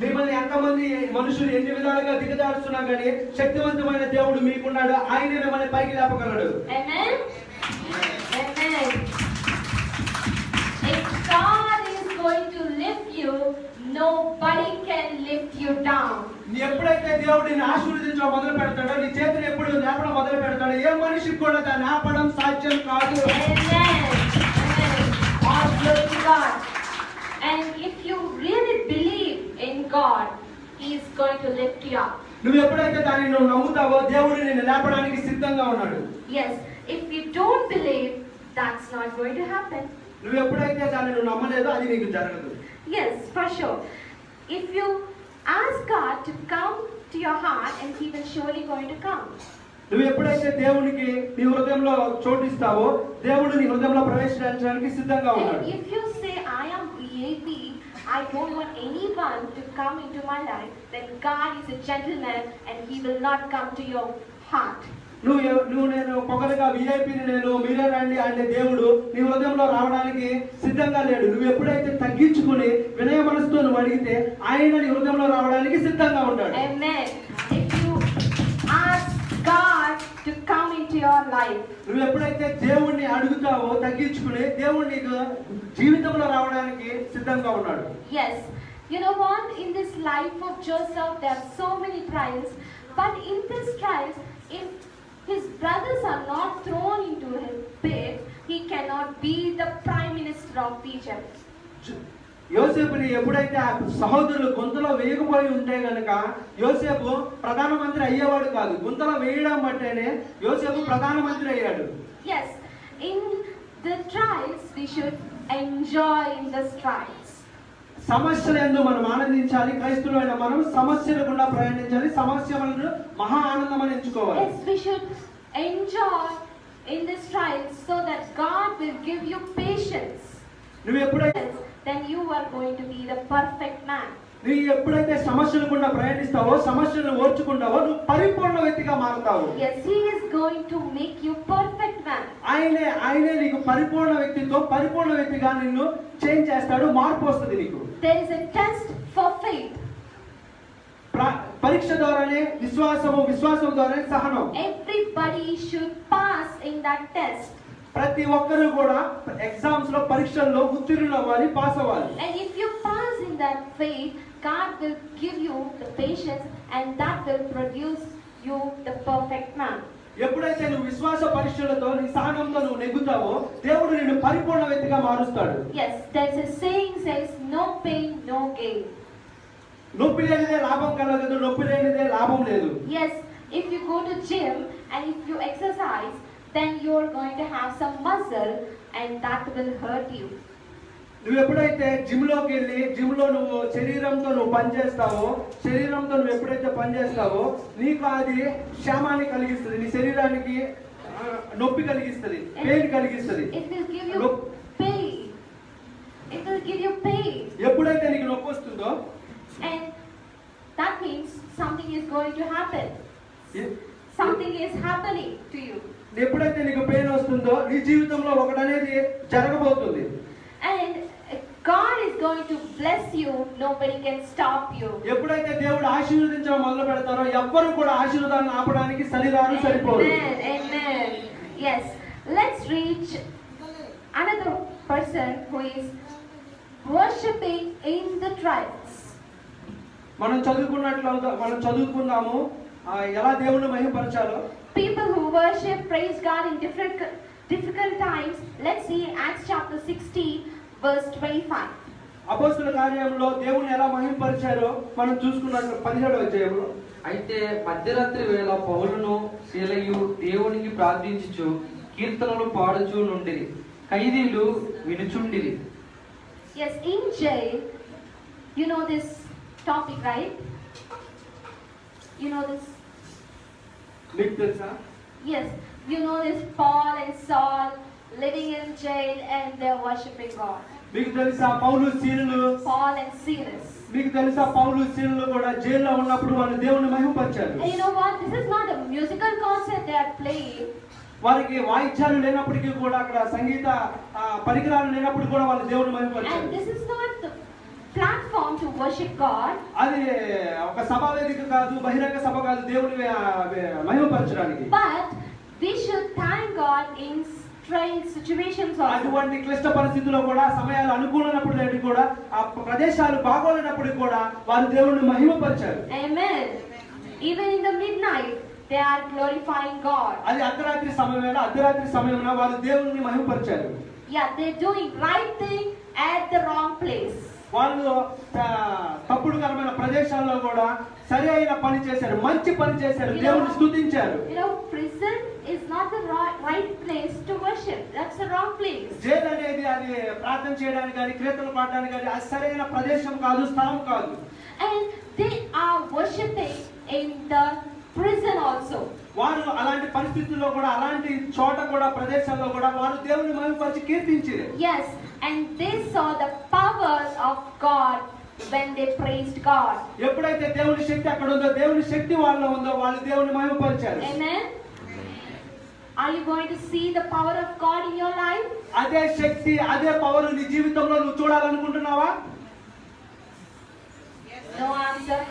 మిమ్మల్ని ఎంతమంది మనుషులు ఎన్ని విధాలుగా దిగజారుస్తున్నా కానీ శక్తివంతమైన దేవుడు మీకున్నాడు. ఆయనే మిమ్మల్ని పైకి లేపగలడు.
Amen? Amen. If God is going to lift you, nobody can lift you down.
నీ ఎప్పుడైతే దేవుడు నిన్ను ఆశీర్వదించడం మొదలు పెడతాడో, నీ చేతిని ఎప్పుడు లేపడం మొదలు పెడతాడో, ఏ మనిషికి కూడా దాన్ని ఆపడం సాధ్యం కాదు.
Amen. Amen. All glory to God. And if you really believe in God, He is going to lift you up.
నువ్వు ఎప్పుడైతే దాన్ని నువ్వు నమ్ముతావో దేవుడు నిన్ను లేపడానికి సిద్ధంగా ఉన్నాడు.
Yes, if you don't believe, that's not going to happen.
నువ్వు ఎప్పుడైతే దాన్ని నువ్వు నమ్మలేదో అది నీకు జరగదు.
Yes, for sure. If you ask God to come to your heart, and He will surely going to come.
నువ్వు ఎప్పుడైతే దేవునికి నీ హృదయంలో చోటిస్తావో దేవుడు నీ హృదయంలో ప్రవేశించడానికి సిద్ధంగా ఉన్నాడు.
And if you say, I am EAP, I don't want anyone to come into my life, then God is a gentleman and He will not come to your heart.
నువ్వు నేను పొగలుగా విఐపిని నేను మీరే రండి అంటే దేవుడు నీ హృదయంలో రావడానికి సిద్ధంగా లేడు. నువ్వు ఎప్పుడైతే తగ్గించుకుని వినయ మనసుతో నువ్వు అడిగితే ఆయన నీ హృదయంలో రావడానికి సిద్ధంగా ఉంటాడు.
Amen. If you ask God to come into your life,
నువ్వు ఎప్పుడైతే దేవుణ్ణి అడుగుతావో తగ్గించుకుని దేవుడు నీకు జీవితంలో రావడానికి సిద్ధంగా ఉన్నాడు.
yes. You know what? In this life of Joseph, there are so many trials, but in these trials, if his brothers are not thrown into his pit, he cannot be the prime minister of Egypt.
యోసేపుని ఎప్పుడైతే ఆ సహోదరులు గుంతలో వేయకపోయి ఉంటే గనక యోసేపు ప్రధానమంత్రి అయ్యేవాడు కాదు. గుంతలో వేయడం బట్టేనే యోసేపు ప్రధానమంత్రి అయ్యాడు.
Yes, in the trials we should enjoy in the trials.
సమస్యలందు మనం ఆనందించాలి. క్రైస్తవులైన మనం సమస్యల గుండా ప్రయాణించాలి. సమస్యలను మహా ఆనందం అని ఎంచుకోవాలి.
Yes, we should enjoy in this trials so that God will give you patience.
నువ్వు ఎప్పుడైతే
Then you are going to be the perfect man.
నువ్వు ఎప్పుడైతే సమస్యల గుండా ప్రయాణిస్తావో, సమస్యలను ఓర్చుకుంటావో, నువ్వు పరిపూర్ణ వ్యక్తిగా మారుతావు.
Yes, He is going to make you perfect man.
ఆయనే నీకు పరిపూర్ణ వ్యక్తితో పరిపూర్ణ వ్యక్తిగా నిన్ను చేంజ్ చేస్తాడు. మార్పు వస్తుంది నీకు.
There is a test for faith.
పరీక్ష ద్వారానే విశ్వాసం ద్వారానే సహనం.
Everybody should pass in that test.
ప్రతి ఒక్కరు కూడా ఎగ్జామ్స్ లో పరీక్షల్లో ఉత్తీర్ణులు అవ్వాలి, పాస్ అవ్వాలి.
And if you pass in that faith, God will give you the patience and that will produce you the perfect man.
ఎప్పుడైతే నువ్వు విశ్వాస పరీక్షలతో నీ సహనంతో నువ్వు నెగ్గుతావో దేవుడు నిన్ను పరిపూర్ణ వ్యక్తిగా మారుస్తాడు.
Yes, there's a saying says no pain no gain.
నొప్పి లేనిదే లాభం కలగదు, నొప్పి లేనిదే లాభం లేదు.
Yes, if you go to gym and if you exercise, then you're going to have some muscle and that will hurt you.
నువ్వు ఎప్పుడైతే జిమ్లోకి వెళ్ళి జిమ్లో నువ్వు శరీరంతో నువ్వు పనిచేస్తావో, శరీరంతో నువ్వు ఎప్పుడైతే పనిచేస్తావో నీకు అది క్షేమాన్ని కలిగిస్తుంది, నీ శరీరానికి నొప్పి కలిగిస్తుంది, పెయిన్ కలిగిస్తుంది.
It will give you pain. It will give you pain.
ఎప్పుడైతే నీకు నొప్పి వస్తుందో,
and that means something is going to happen. Something is happening to you.
ఎప్పుడైతే నీకు పెయిన్ వస్తుందో నీ జీవితంలో ఒకటనేది జరగబోతుంది.
And God is going to bless you. Nobody can stop you.
ఎప్పుడైతే దేవుడు ఆశీర్వదించడం మొదలు పెడతారో ఎవ్వరు కూడా ఆశీర్వాదాన్ని ఆపడానికి సరిరారు, సరిపోరు.
Amen. Amen. Yes. Let's reach another person who is worshipping in the trials.
మనం చదువుకుందాము ఎలా దేవుణ్ణి మహిమపరచాలో.
People who worship, praise God in difficult times. Let's see Acts chapter 16 verse 25.
అపొస్తలుల కార్యంలో దేవుణ్ణి ఎలా మహిమపరిచారో మనం చూసుకున్నట్లు 17వ అధ్యాయంలో.
అయితే మధ్యరాత్రి వేళ పౌలును శీలయు దేవునికి ప్రార్థించుచు కీర్తనలు పాడుచూ నుండిరి, ఖైదీలు వినుచుండిరి.
Yes, in jail, you know this topic, right? You know this?
మీకు తెలుసా?
Yes, you know this Paul and Saul living in jail and they're worshiping God.
మీకు తెలుసా పౌలు సీలులు?
Paul and Silas.
మీకు తెలుసా పౌలు సీలులు కూడా జైల్లో ఉన్నప్పుడు వాళ్ళు దేవుణ్ణి మహిమపరిచారు.
And you know what? This is not a musical concert they are playing.
వారికి వాయిద్యాలు లేనప్పటికీ కూడా అక్కడ సంగీత పరికరాలు లేనప్పుడు కూడా వాళ్ళు దేవుణ్ణి మహిమపరిచారు.
And this is not the platform to worship God.
అది ఒక సభా వేదిక కాదు, బహిరంగ సభ కాదు దేవుని మహిమపరచడానికి.
But we should thank God in strange situations also.
అటువంటి క్లిష్ట పరిస్థితుల్లో కూడా, సమయాలు అనుకూలమైనప్పుడు కూడా, ఆ ప్రదేశాలు బాగోలేనప్పుడు కూడా వారు దేవుణ్ణి మహిమపరిచారు.
Amen. Even in the midnight they are glorifying God.
అది అర్ధరాత్రి సమయమున వారు దేవుణ్ణి మహిమపరిచారు.
Yeah, they're doing right thing at the wrong place.
వాళ్ళు తప్పుడుకరమైన ప్రదేశాల్లో కూడా సరి అయిన పని చేశారు, మంచి పని చేశారు, దేవుని స్తుతించారు.
You know, prison is not the right place to worship. That's the wrong place.
Jail అనేది అది ప్రార్థన చేయడానికి కానీ కీర్తనలు పాడడానికి కానీ అది సరైన ప్రదేశం కాదు, స్థలం కాదు.
And they are worshiping in the prison also.
వారు అలాంటి పరిస్థితుల్లో కూడా, అలాంటి చోట కూడా, ప్రదేశాల్లో కూడా వారు దేవుని మహిమపరిచి కీర్తించారు.
Yes, and they saw the power of God when they praised God.
ఎప్పుడైతే దేవుని శక్తి అక్కడ ఉందో, దేవుని శక్తి వాళ్ళలో ఉందో, వాళ్ళు దేవుని మహిమపరిచారు.
Amen. Are you going to see the power of God in your life?
అదే శక్తి, అదే పవర్ నీ జీవితంలో నువ్వు చూడాలనుకుంటున్నావా?
No answer.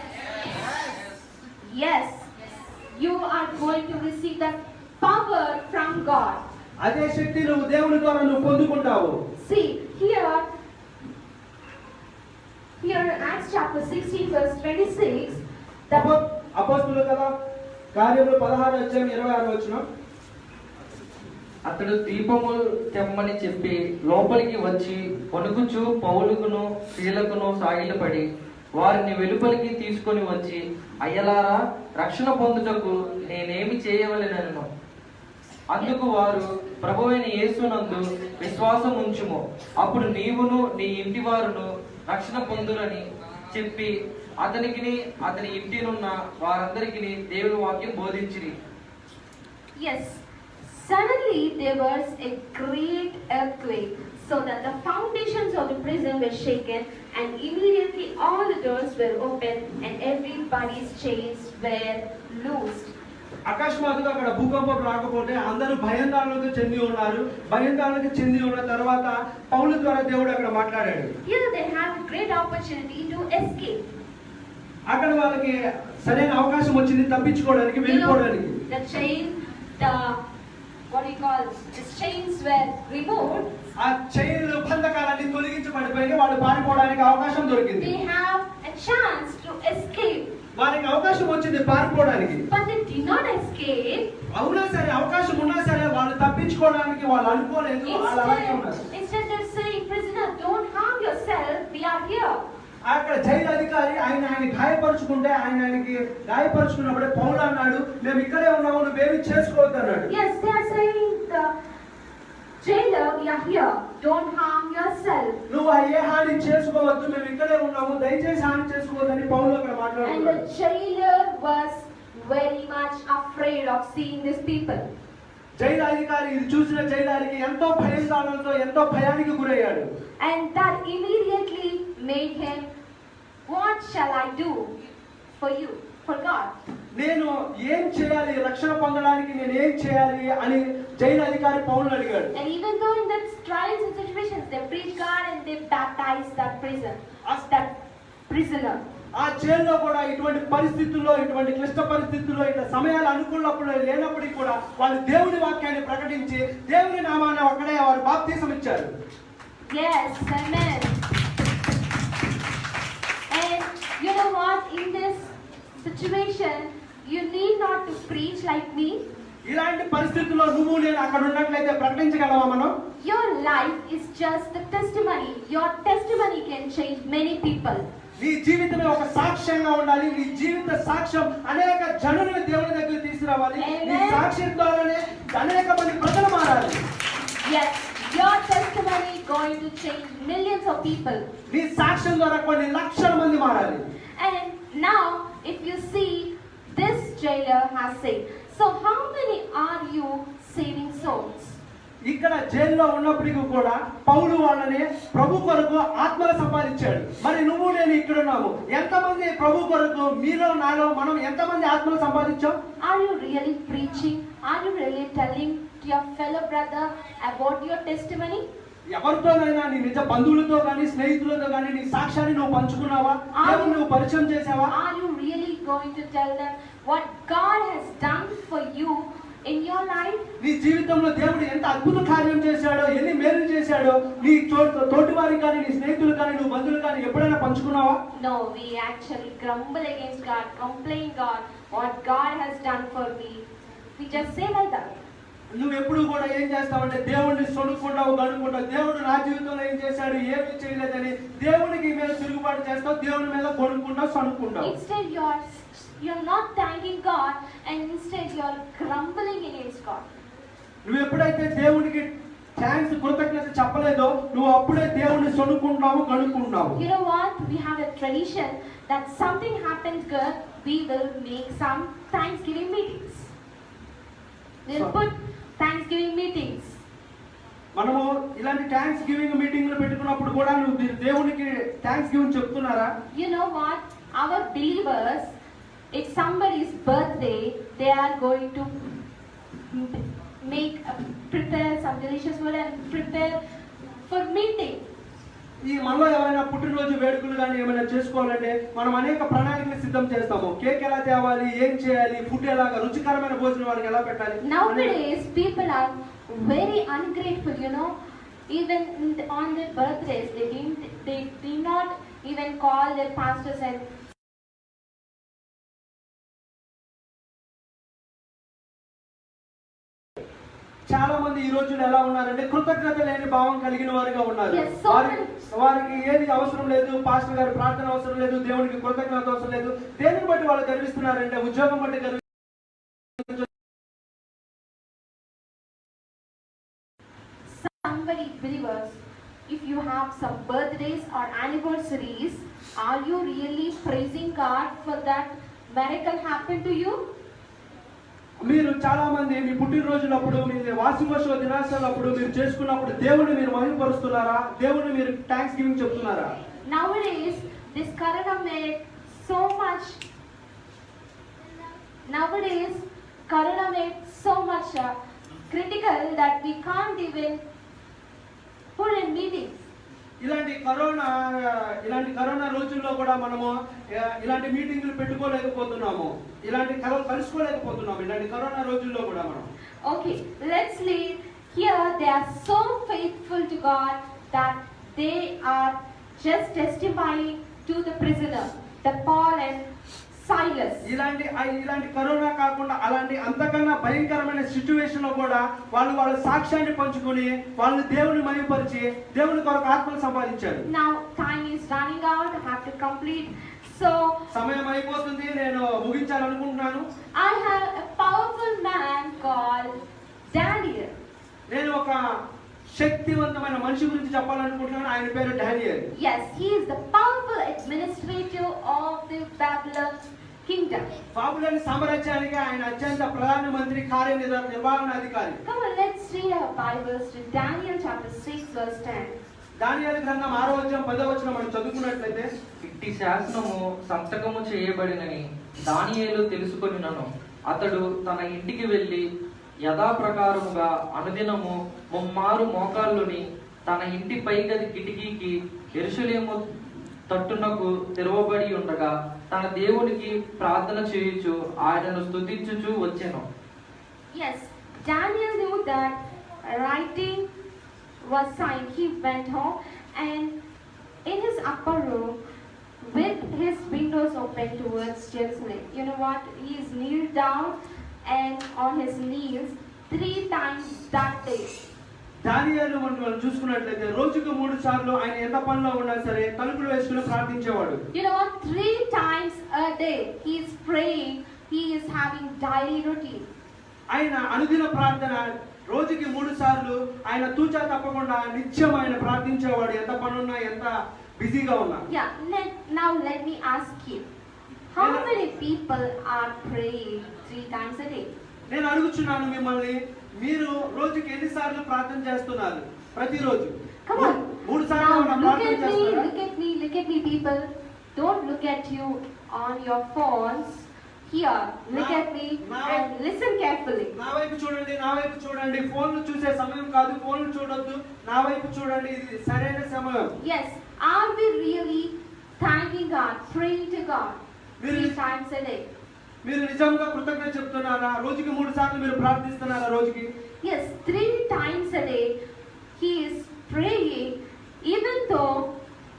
Yes. You are going to receive that power from God.
అదే శక్తి నువ్వు దేవుని ద్వారా నువ్వు పొందుకుంటావు.
See, here Acts chapter 16 verse 26,
అపొస్తలుల కదా కార్యములు 16వ అధ్యాయం 26వ వచనం.
అతడు దీపము తెమ్మని చెప్పి లోపలికి వచ్చి వణుకుచు పౌలుకును శీలకును సాగిలపడి వారిని వెలుపలికి తీసుకొని వచ్చి, అయ్యలారా, రక్షణ పొందుటకు నేనేమి చేయవలెనను. అందుకు వారు, ప్రభువైన యేసునందు విశ్వాసం ఉంచుము, అప్పుడు నీవును నీ ఇంటి వారును రక్షణ పొందురని చెప్పి అతనికి అతని ఇంటినున్న వారందరికీ దేవుని వాక్యం బోధించిరి.
yes, suddenly there was a great earthquake, so that the foundations of the prison were shaken, and immediately all the doors were opened and everybody's chains were loosed.
అకస్మాత్తుగా అక్కడ భూకంపం రాకపోతే అందరూ భయాందోళనకు చెంది ఉన్నారు. భయాందోళనకు చెంది ఉన్న తర్వాత పౌలు ద్వారా దేవుడు అక్కడ మాట్లాడాడు.
Here they have a great opportunity to escape.
అక్కడ వాళ్ళకి సరైన అవకాశం వచ్చింది తప్పించుకోవడానికి, వెళ్ళిపోవడానికి.
The chain, what do you call, the chains were removed.
ఆ చైన్లు బంధకాలన్నీ తొలగించబడిపోయి వాళ్ళు పారిపోవడానికి అవకాశం దొరికింది.
They have a chance to escape.
వారికి అవకాశం వచ్చింది పారిపోవడానికి.
But they did not escape.
అవునా సరే, అవకాశం ఉన్నా సరే వాళ్ళు తప్పించుకోవడానికి వాళ్ళు అనుకోలేదు. అలాగే ఉన్నారు.
Instead they're saying, prisoner, don't harm yourself, we are here.
అక్కడ జైలు అధికారి ఆయన గాయపరుచుకుంటే ఆయనకి గాయపరుచుకున్నప్పుడే పౌలు అన్నాడు, మేము ఇక్కడే ఉన్నాము, నువ్వేమి చేసుకోవద్దు అన్నాడు.
Yes, they are saying the jailer, we are here, don't harm yourself.
నువ్వు ఏ హాని చేసుకోవద్దు, మేము ఇక్కడే ఉన్నాము, దయచేసి హాని చేసుకోవద్దని పౌలు అక్కడ
And
మాట్లాడుతున్నాడు.
the jailer was very much afraid of seeing these people.
Jail అధికారి ఇది చూసిన జైలారికి ఎంతో భయంతో ఎంతో భయానికి గురయ్యాడు.
And that immediately made him, what shall I do for you, for God?
నేను ఏం చేయాలి, రక్షణ పొందడానికి నేను ఏం చేయాలి అని జైలు అధికారి పౌలుని అడిగాడు.
And even though in that trials and situations, they preach God and they baptize that prisoner.
ఆ జైల్లో కూడా ఇటువంటి పరిస్థితుల్లో, ఇటువంటి క్లిష్ట పరిస్థితుల్లో, ఇట్లా సమయాలు అనుకున్నప్పుడు లేనప్పటికీ కూడా వాళ్ళు దేవుని వాక్యాన్ని ప్రకటించి దేవుని నామాన్ని ఒక్కడే వారు బాప్తీసం ఇచ్చారు.
Yes, amen. And you know what? In this situation, you need not to preach like me.
ఇలాంటి పరిస్థితుల్లో నువ్వు నేను అక్కడ ఉన్నట్లయితే ప్రకటించగలవా మనం?
Your life is just the testimony. Your testimony can change many people.
నీ జీవితమే ఒక సాక్ష్యంగా ఉండాలి. నీ జీవిత సాక్ష్యం అనేక జనులను దేవుని దగ్గర తీసుకురావాలి. నీ సాక్ష్యం ద్వారానే అనేక మంది ప్రజలు మారాలి.
Yes, your testimony is going to change millions of people.
నీ సాక్ష్యం ద్వారా కొన్ని లక్షల మంది మారాలి.
And now, if you see, this jailer has said, so how many are you saving souls?
ఇక్కడ జైల్లో ఉన్నప్పటికీ కూడా పౌలు వాళ్ళని ప్రభు కొరకు ఆత్మలు సంపాదించాడు. మరి నువ్వు నేను ఇక్కడ ఉన్నాము, ఎంతమంది ప్రభు కొరకు మీలో నాలో మనం ఎంతమంది ఆత్మలు సంపాదించాం?
Are you really preaching? Are you really telling to your fellow brother about your testimony?
ఎవరితోనైనా నీ నిజ బంధువులతో కానీ స్నేహితులతో కానీ నీ సాక్ష్యాన్ని నువ్వు పంచుకున్నావా? దేవుని నువ్వు పరిచయం చేసావా?
Are you really going to tell them what God has done for you in your life?
నీ జీవితంలో దేవుడు ఎంత అద్భుత కార్యం చేశాడో, ఎన్ని మేలు చేశాడో నీ తోటి వారికి కానీ నీ స్నేహితులు కానీ నువ్వు బంధువులు కానీ ఎప్పుడైనా పంచుకున్నావా?
No, we actually grumble against God, complain God, what God has done for me. We just say like that.
నువ్వు ఎప్పుడు కూడా ఏం చేస్తావంటే దేవుడిని సొనుక్కుంటావు, గడుపుకుంటావు. దేవుడు నా జీవితంలో ఏం చేశాడు, ఏమి చేయలేదని దేవునికి మీద తిరుగుబాటు చేస్తావు, దేవుని మీద కొనుక్కుంటావు, సొనుక్కుంటావు.
Instead you're not thanking God, and instead you're grumbling against God.
నువ్వు ఎప్పుడైతే దేవునికి థ్యాంక్స్ కృతజ్ఞత చెప్పలేదో నువ్వు అప్పుడే దేవుడిని సొనుక్కుంటావు, గడుపుకుంటావు.
You know what? We have a tradition that something happens good, we will make some Thanksgiving meetings. We'll put Thanksgiving meetings.
మనము ఇలాంటి thanks giving మీటింగ్లు పెట్టుకున్నప్పుడు కూడా నువ్వు దేవునికి థ్యాంక్స్ గివింగ్ చెప్తున్నారా?
You know what? Our believers, if somebody's birthday, they are going to prepare some delicious food and prepare for meeting.
ఈ మనలో ఎవరైనా పుట్టినరోజు వేడుకలు కానీ ఏమైనా చేసుకోవాలంటే మనం అనేక ప్రణాళికలు సిద్ధం చేస్తాము. కేక్ ఎలా తేవాలి, ఏం చేయాలి, ఫుడ్ ఎలాగా, రుచికరమైన భోజనం వాళ్ళకి ఎలా పెట్టాలి.
Nowadays people are very ungrateful, you know. Even on their birthdays, they did not even call their pastors and
చాలా మంది ఈ రోజుల్లో ఎలా ఉన్నారంటే కృతజ్ఞత లేని భావం కలిగిన వారుగా ఉన్నారు.
Yes, so
వారికి ఏది అవసరం లేదు, పాస్టర్ గారి ప్రార్థన అవసరం లేదు, దేవునికి కృతజ్ఞత అవసరం లేదు. దేనిని బట్టి వాళ్ళు గర్విస్తున్నారంటే ఉద్యోగం బట్టి గర్వి.
Somebody believers, if you have some birthdays or anniversaries, are you really praising God for that miracle happened to you?
మీరు చాలా మంది మీ పుట్టినరోజులప్పుడు, మీ వార్షికోత్సవ దినాచరణలప్పుడు మీరు చేసుకున్నప్పుడు దేవుని మీరు మహిమపరుస్తున్నారా? దేవుని మీరు థ్యాంక్స్ గివింగ్ చెప్తున్నారా?
Nowadays this corona made so much critical that we can't even put in meetings.
ఇలాంటి కరోనా రోజుల్లో కూడా మనము ఇలాంటి మీటింగ్లు పెట్టుకోలేకపోతున్నాము, ఇలాంటి కలుసుకోలేకపోతున్నాము ఇలాంటి కరోనా రోజుల్లో కూడా మనం.
Okay, let's leave here. They are so faithful to God that they are just testifying to the prisoner, the Paul and Silas.
ఇలాంటి కరోనా కాకుండా అలాంటి అంతకన్నా భయంకరమైన సిచ్యువేషన్ లో కూడా వాళ్ళ సాక్ష్యాన్ని పంచుకొని వాళ్ళు దేవుని మహిమపరిచి దేవుని కొరకు ఆత్మను సంపాదించారు.
Now time is running out. I have to complete. So
సమయం అయిపోతుంది, నేను ముగించాలనుకుంటున్నాను.
I have a powerful man called Daniel.
నేను ఒక శక్తివంతమైన మనిషి గురించి చెప్పాలనుకుంటున్నాను. ఆయన పేరు Daniel.
Yes, he is the powerful administrator of the Babylon kingdom.
బాబులోని సామ్రాజ్యానికి ఆయన అత్యంత ప్రధానమంత్రి కార్యనిర్వహణాధికారి.
Come on, let's read our Bibles to Daniel chapter 6 verse 10.
దానియేలు గ్రంథం 6వ అధ్యాయం 10వ వచనం మనం చదువుకున్నట్లయితే,
ఇట్టి శాసనము సంతకము చేయబడినని దానియేలు తెలుసుకొనినను అతడు తన ఇంటికి వెళ్ళి యథాప్రకారముగా అనుదినము ముమ్మారు మోకాళ్ళుని తన ఇంటి పైగది కిటికీకి యెరూషలేము తట్టునకు తెరవబడి ఉండగా తన దేవునికి ప్రార్థన చేయుచు ఆయనను స్తుతించుచు వచ్చెను.
Yes, Daniel knew that writing was signed. He went home and in his upper room with his windows open towards Jerusalem. You know what? He is kneeled down and on his knees 3 times that day.
దానియేలు మనం చూసుకున్నట్లయితే రోజుకు 3 సార్లు ఆయన ఎంత పనిలో ఉన్నా సరే తలుపులు వేసుకుని ప్రార్థించేవాడు.
You know what? 3 times a day he is praying. He is having daily routine.
ఆయన అనుదిన ప్రార్థన రోజుకి 3 సార్లు ఆయన తూచా తప్పకుండా నిత్యం ఆయన ప్రార్థించేవాడు, ఎంత పనున్నా ఎంత బిజీగా ఉన్నా.
Yeah, now let me ask you, how many people are praying 3 times a day?
నేను అడుగుచున్నాను మిమ్మల్ని, మీరు రోజుకి ఎన్ని సార్లు ప్రార్థన చేస్తున్నారు? ప్రతిరోజు
Come on.
3 సార్లు
Now
మనం
look
ప్రార్థన
at me,
చేస్తారా?
look at me, people. Don't look at you on your phones. Here, look at me and listen carefully.
నా వైపు చూడండి. ఫోన్లు చూసే సమయం కాదు, ఫోన్లు చూడొద్దు, నా వైపు చూడండి, ఇది సరైన సమయం.
Yes, are we really thanking God, praying to God 3 times a day?
మీరు నిజంగా కృతజ్ఞత చెప్తున్నారా? రోజుకి 3 సార్లు మీరు ప్రార్థిస్తున్నారా రోజుకి?
Yes, 3 times a day he is praying, even though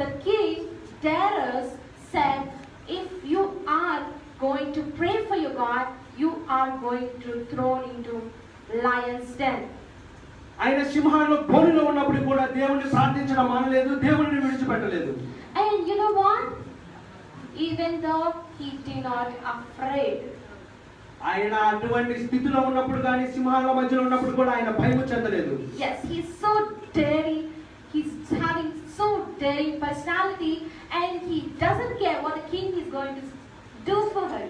the king Darius said, if you are going to pray for your God, you are going to thrown into lion's den.
ఆయన సింహాల బోనులో ఉన్నప్పుడు కూడా దేవుణ్ణి ప్రార్థించడం మానలేదు, దేవుణ్ణి విడిచిపెట్టలేదు.
And you know what? Even though he did not afraid.
ఆయన అటువంటి స్థితిలో ఉన్నప్పుడు కానీ సింహాల మధ్యలో ఉన్నప్పుడు కూడా ఆయన భయం చెందలేదు.
Yes, he's so daring. He's having so daring personality, and he doesn't care what the king is going to do for her.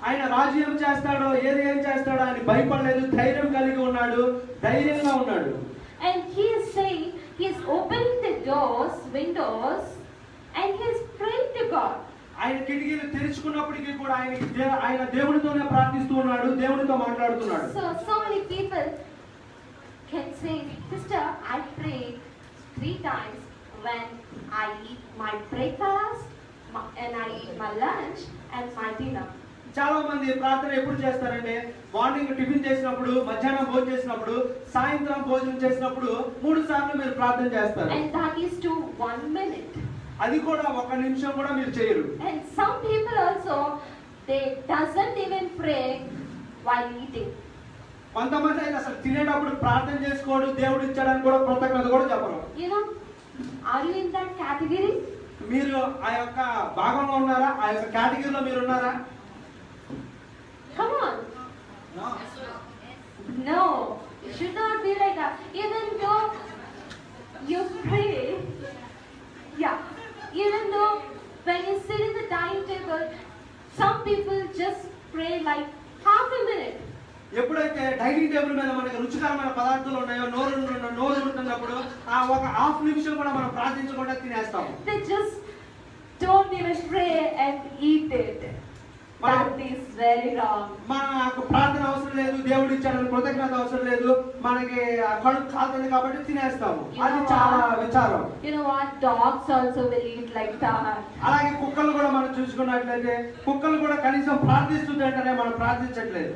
ఆయన రాజు ఏం చేస్తాడో ఏం చేస్తాడో అని భయపడలేదు, ధైర్యం కలిగి ఉన్నాడు, ధైర్యంగా ఉన్నాడు.
And he is saying, he is opening the windows, and he is praying to God.
ఆయన కిటికీలు తెరుచుకున్నప్పటికీ కూడా ఆయన దేవునితోనే ప్రార్థిస్తూ ఉన్నాడు, దేవునితో మాట్లాడుతున్నాడు.
So many people can say, sister, I pray 3 times when I eat my breakfast, and I eat my lunch and my dinner.
చాలా మంది ప్రార్థన ఎప్పుడు చేస్తారంటే మార్నింగ్ టిఫిన్ చేసినప్పుడు, మధ్యాహ్నం భోజనం చేసినప్పుడు, సాయంత్రం భోజనం చేసినప్పుడు 3 సార్లు మీరు ప్రార్థన చేస్తారు.
And that is to 1 minute.
అది కూడా 1 నిమిషం కూడా మీరు చేయరు.
And some people also, they doesn't even pray while eating.
కొంతమంది అయితే అసలు తినేటప్పుడు ప్రార్థన చేసుకోడు, దేవుడు ఇచ్చాడని కూడా కృతజ్ఞత కూడా చెప్పరు.
You know, are you in that category?
మీరు ఆ యొక్క భాగంలో ఉన్నారా? ఆ యొక్క కేటగిరీలో మీరు ఉన్నారా?
Come on. No, it should not be like that. Even though you pray, yeah, even though when you sit in the dining table, some people just pray like half a minute.
ఎప్పుడైతే dining table మీద మనకి రుచికరమైన పదార్థాలు ఉన్నాయో, నోరు ఊరుతున్నప్పుడు ఆ ఒక half నిమిషం కూడా మనం ప్రార్థించకుండా తినేస్తాము.
They just don't even pray and eat it. That is very wrong.
మనకు ప్రార్థన అవసరం లేదు, దేవుడు ఇచ్చాడని కృతజ్ఞత అవసరం లేదు, మనకి కడుపు కాలుతుంది కాబట్టి తినేస్తాము. అది చాలా విచారం.
You know what? Dogs also will eat like that.
అలాగే కుక్కలు కూడా మనం చూసుకున్నట్లయితే కుక్కలు కూడా కనీసం ప్రార్థిస్తుందంటేనే మనం ప్రార్థించట్లేదు.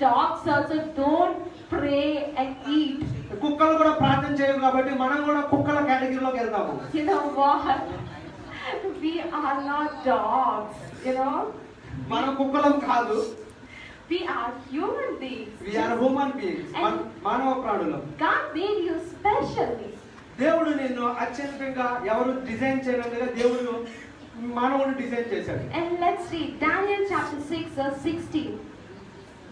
Dogs also don't pray and eat.
కుక్కలు కూడా ప్రార్థన చేయవు కాబట్టి మనం కూడా కుక్కల కేటగిరీలోకి వెళ్తాము.
You know what? We are not dogs, you know.
మనం కుక్కలం కాదు.
We are human beings.
We are human beings. మానవ ప్రాణులం.
God made you specially.
దేవుడు నిన్ను అత్యంతంగా ఎవరు డిజైన్ చేయనందుగా దేవుడు మానవుడు డిజైన్ చేశాడు.
And let's read Daniel chapter 6 verse 16.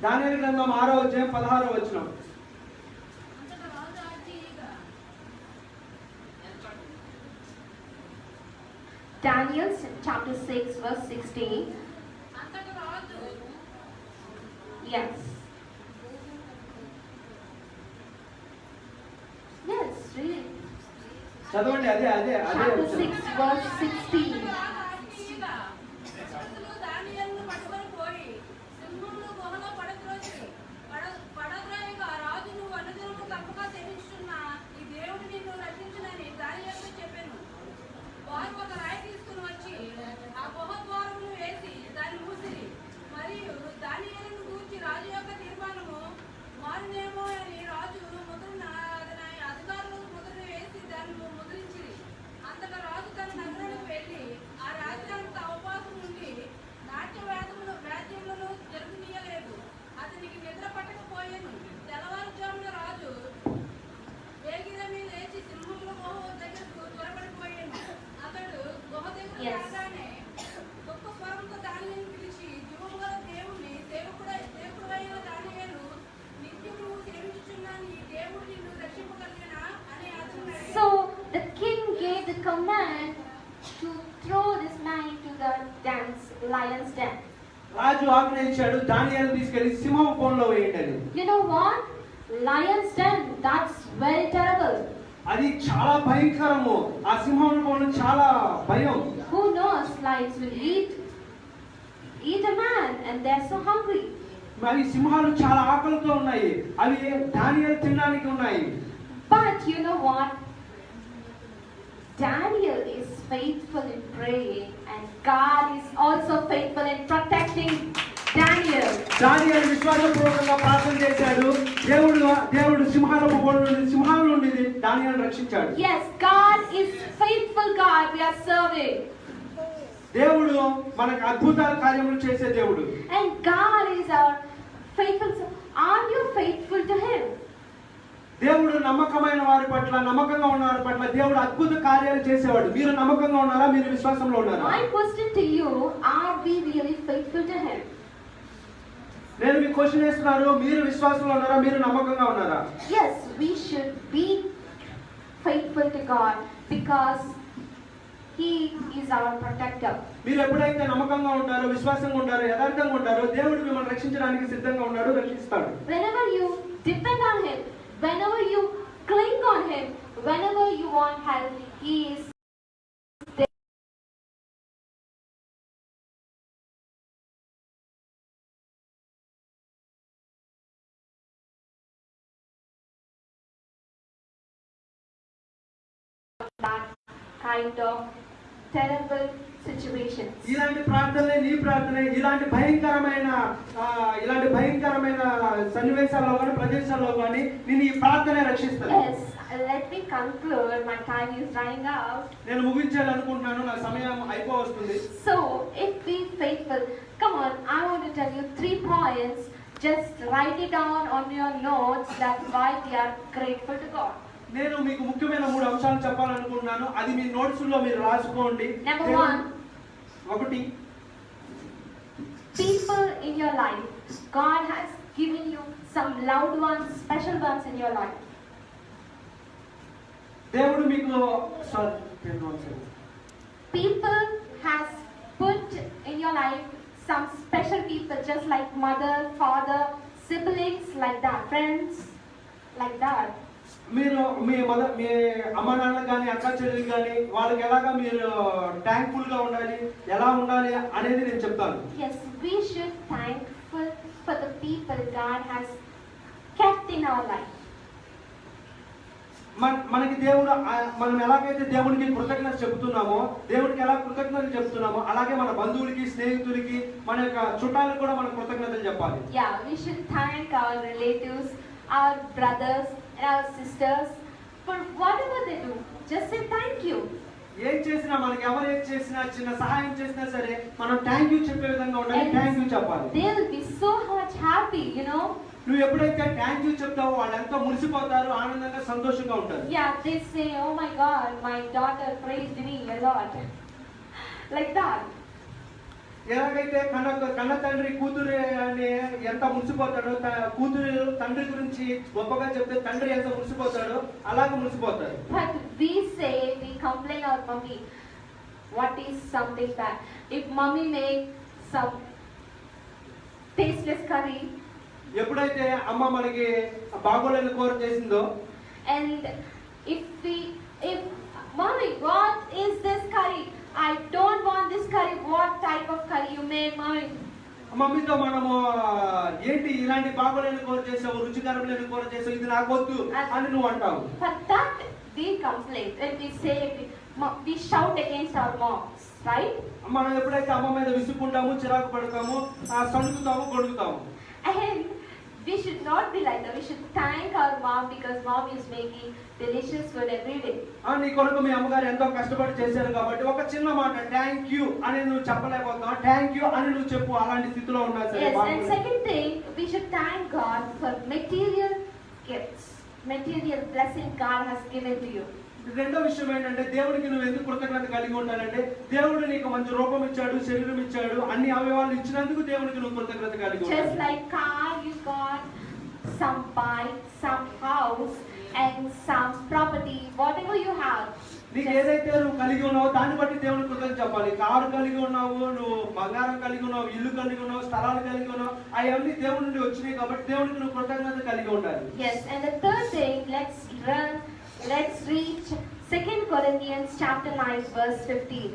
దానియేలు గ్రంథం 6వ అధ్యాయం 16వ వచనం.
Daniel chapter 6 verse 16. Yes. Yes, read.
చదవండి. అదే అదే అదే
Chapter
వచనం.
6 verse 16. So the king gave the command to throw this man into the lion's den.
రాజు ఆజ్ఞయించాడు దానియేలు తీసుకెళ్లి సింహం పొంలో వేయండి అని.
You know what? Lion's den, that's very terrible.
అది చాలా భయంకరము. ఆ సింహం పొంలో చాలా భయం.
Who knows, lions will eat a man and they're so hungry.
మరి సింహాలు చాలా ఆకలితో ఉన్నాయి. అవి దానియేలు తినడానికి ఉన్నాయి.
But you know what? Daniel is faithful in praying and God is also faithful in protecting Daniel.
దానియేలు విశ్వాసపూర్వకంగా ప్రార్థన చేశాడు. దేవుడు సింహాల నుండి దానియేలును రక్షించాడు.
Yes, God is faithful God we are serving.
దేవుడు మనకు అద్భుతాల కార్యములు చేసే దేవుడు.
And God is our faithful. Are you faithful to Him?
దేవుడు నమ్మకమైన వారి పట్ల, నమ్మకంగా ఉన్న వారి పట్ల దేవుడు అద్భుత కార్యాలు చేసేవాడు. మీరు నమ్మకంగా ఉన్నారా? మీరు విశ్వాసంలో ఉన్నారా?
My question to you, are we really faithful to Him?
నేను మీ క్వశ్చన్ వేస్తున్నాను. మీరు విశ్వాసంలో ఉన్నారా? మీరు నమ్మకంగా ఉన్నారా?
Yes, we should be faithful to God because He is our protector.
మీరు ఎప్పుడైతే నమ్మకంగా ఉంటారో, విశ్వాసంగా ఉంటారో, యథార్థంగా ఉంటారో దేవుడు మిమ్మల్ని రక్షించడానికి సిద్ధంగా ఉన్నాడు, రక్షిస్తాడు.
Whenever you depend on Him, whenever you cling on Him, whenever you want help, He is there. That kind of terrible situations.
ఇలాంటి ప్రార్థనలే నీ ప్రార్థనే. ఇలాంటి భయంకరమైన సన్నివేశాల్లో కానీ ప్రదేశాల్లో కానీ నేను ఈ ప్రార్థనే రక్షిస్తాను.
Yes, let me conclude. My time is running out.
నేను ముగించాలనుకుంటున్నాను. నా సమయం అయిపోవస్తుంది.
So, if we faithful, come on, I want to tell you 3 points. Just write it down on your notes. That's why we are grateful to God.
నేను మీకు ముఖ్యమైన 3 అంశాలు చెప్పాలనుకుంటున్నాను. అది మీ notes లో మీరు రాసుకోండి.
Number 1,
1
people in your life. God has given you some loved ones, special ones in your life.
దేవుడు మీకు
People has put in your life some special people, just like mother, father, siblings, like that, friends, like that.
మీరు మీ అమ్మ నాన్న కానీ అక్క చెల్లెలు కానీ వాళ్ళకి ఎలాగా మీరు థ్యాంక్ఫుల్ గా ఉండాలి, ఎలా ఉండాలి అనేది నేను చెప్తాను.
Yes, we should thankful for the people God has kept in our life.
మనకి దేవుడు మనం ఎలాగైతే దేవుడికి కృతజ్ఞత చెబుతున్నామో, దేవుడికి ఎలా కృతజ్ఞతలు చెప్తున్నామో అలాగే మన బంధువులకి, స్నేహితులకి, మన యొక్క చుట్టాలకు కూడా మనం కృతజ్ఞతలు చెప్పాలి.
Yeah, we should thank our relatives, our brothers and our sisters for whatever they do. Just say thank you.
ఏం చేసినా మనకి ఎవరు ఏం చేసినా చిన్న సహాయం చేసినా సరే మనం థ్యాంక్ యూ చెప్పే విధంగా ఉండాలి, థ్యాంక్ యూ చెప్పాలి.
They will be so much happy, you know.
నువ్వు ఎప్పుడైతే థ్యాంక్ యూ చెప్తావో వాళ్ళు ఎంతో మురిసిపోతారు, ఆనందంగా సంతోషంగా ఉంటారు.
Yeah, they say, oh my God, my daughter praised me a lot. Like that.
ఎలాగైతే కన్న తండ్రి కూతురు అని ఎంత మురిసిపోతాడో, కూతురు తండ్రి గురించి గొప్పగా చెప్తే తండ్రి ఎంత మురిసిపోతాడో అలాగే మురిసిపోతాడు.
But we say, we complain our mummy. What is something that if mummy make some tasteless curry,
ఎప్పుడైతే అమ్మ మనకి బాగోలేని కూర చేసిందో,
and if mommy, what is this curry? I don't want this curry. What type of curry you made, mommy?
మమ్మీతో మనము ఏంటి ఇలాంటి బాగోలేని కూర చేసావు, రుచికరం లేని కూర చేసావు, ఇది నాకు వద్దు అని నువ్వు అంటావు.
For that we complain when we say we shout against our moms, right?
మనం ఎప్పుడైతే అమ్మ మీద విసుక్కుంటాము, చిరాకు పడతాము, సణుకుతాము, గొడుగుతాము.
And we should not be like that. We should thank our mom because mom is making delicious food every day.
నీ కొరకు మీ అమ్మగారు ఎంతో కష్టపడి చేశారు కాబట్టి ఒక చిన్న మాట థ్యాంక్ యూ అని నువ్వు చెప్పలేకపోతున్నావు, థ్యాంక్ యూ అని నువ్వు చెప్పు. అలాంటి స్థితిలో ఉన్నా సరే.
Yes, and second thing, we should thank God for material gifts, material blessing God has given to you.
రెండో విషయం ఏంటంటే దేవుడికి నువ్వు ఎందుకు కృతజ్ఞత కలిగి ఉండాలంటే దేవుడు నీకు మంచి రూపం ఇచ్చాడు, శరీరం ఇచ్చాడు, అన్ని అవయవాలు ఇచ్చినందుకు దేవుడికి నువ్వు కృతజ్ఞత కలిగి ఉండాలి.
Just like car, you got some bike, some house, and some property, whatever you have.
నీకు ఏదైతే నువ్వు కలిగి ఉన్నావో దాన్ని బట్టి దేవుడికి కృతజ్ఞత చెప్పాలి. కారు కలిగి ఉన్నావు, నువ్వు బంగారం కలిగి ఉన్నావు, ఇల్లు కలిగి ఉన్నావు, స్థలాలు కలిగి ఉన్నావు, అవన్నీ దేవుడి నుండి వచ్చినాయి కాబట్టి దేవుడికి నువ్వు కృతజ్ఞత కలిగి ఉండాలి.
Yes, and the third thing, let's reach 2 Corinthians chapter 9 verse 15.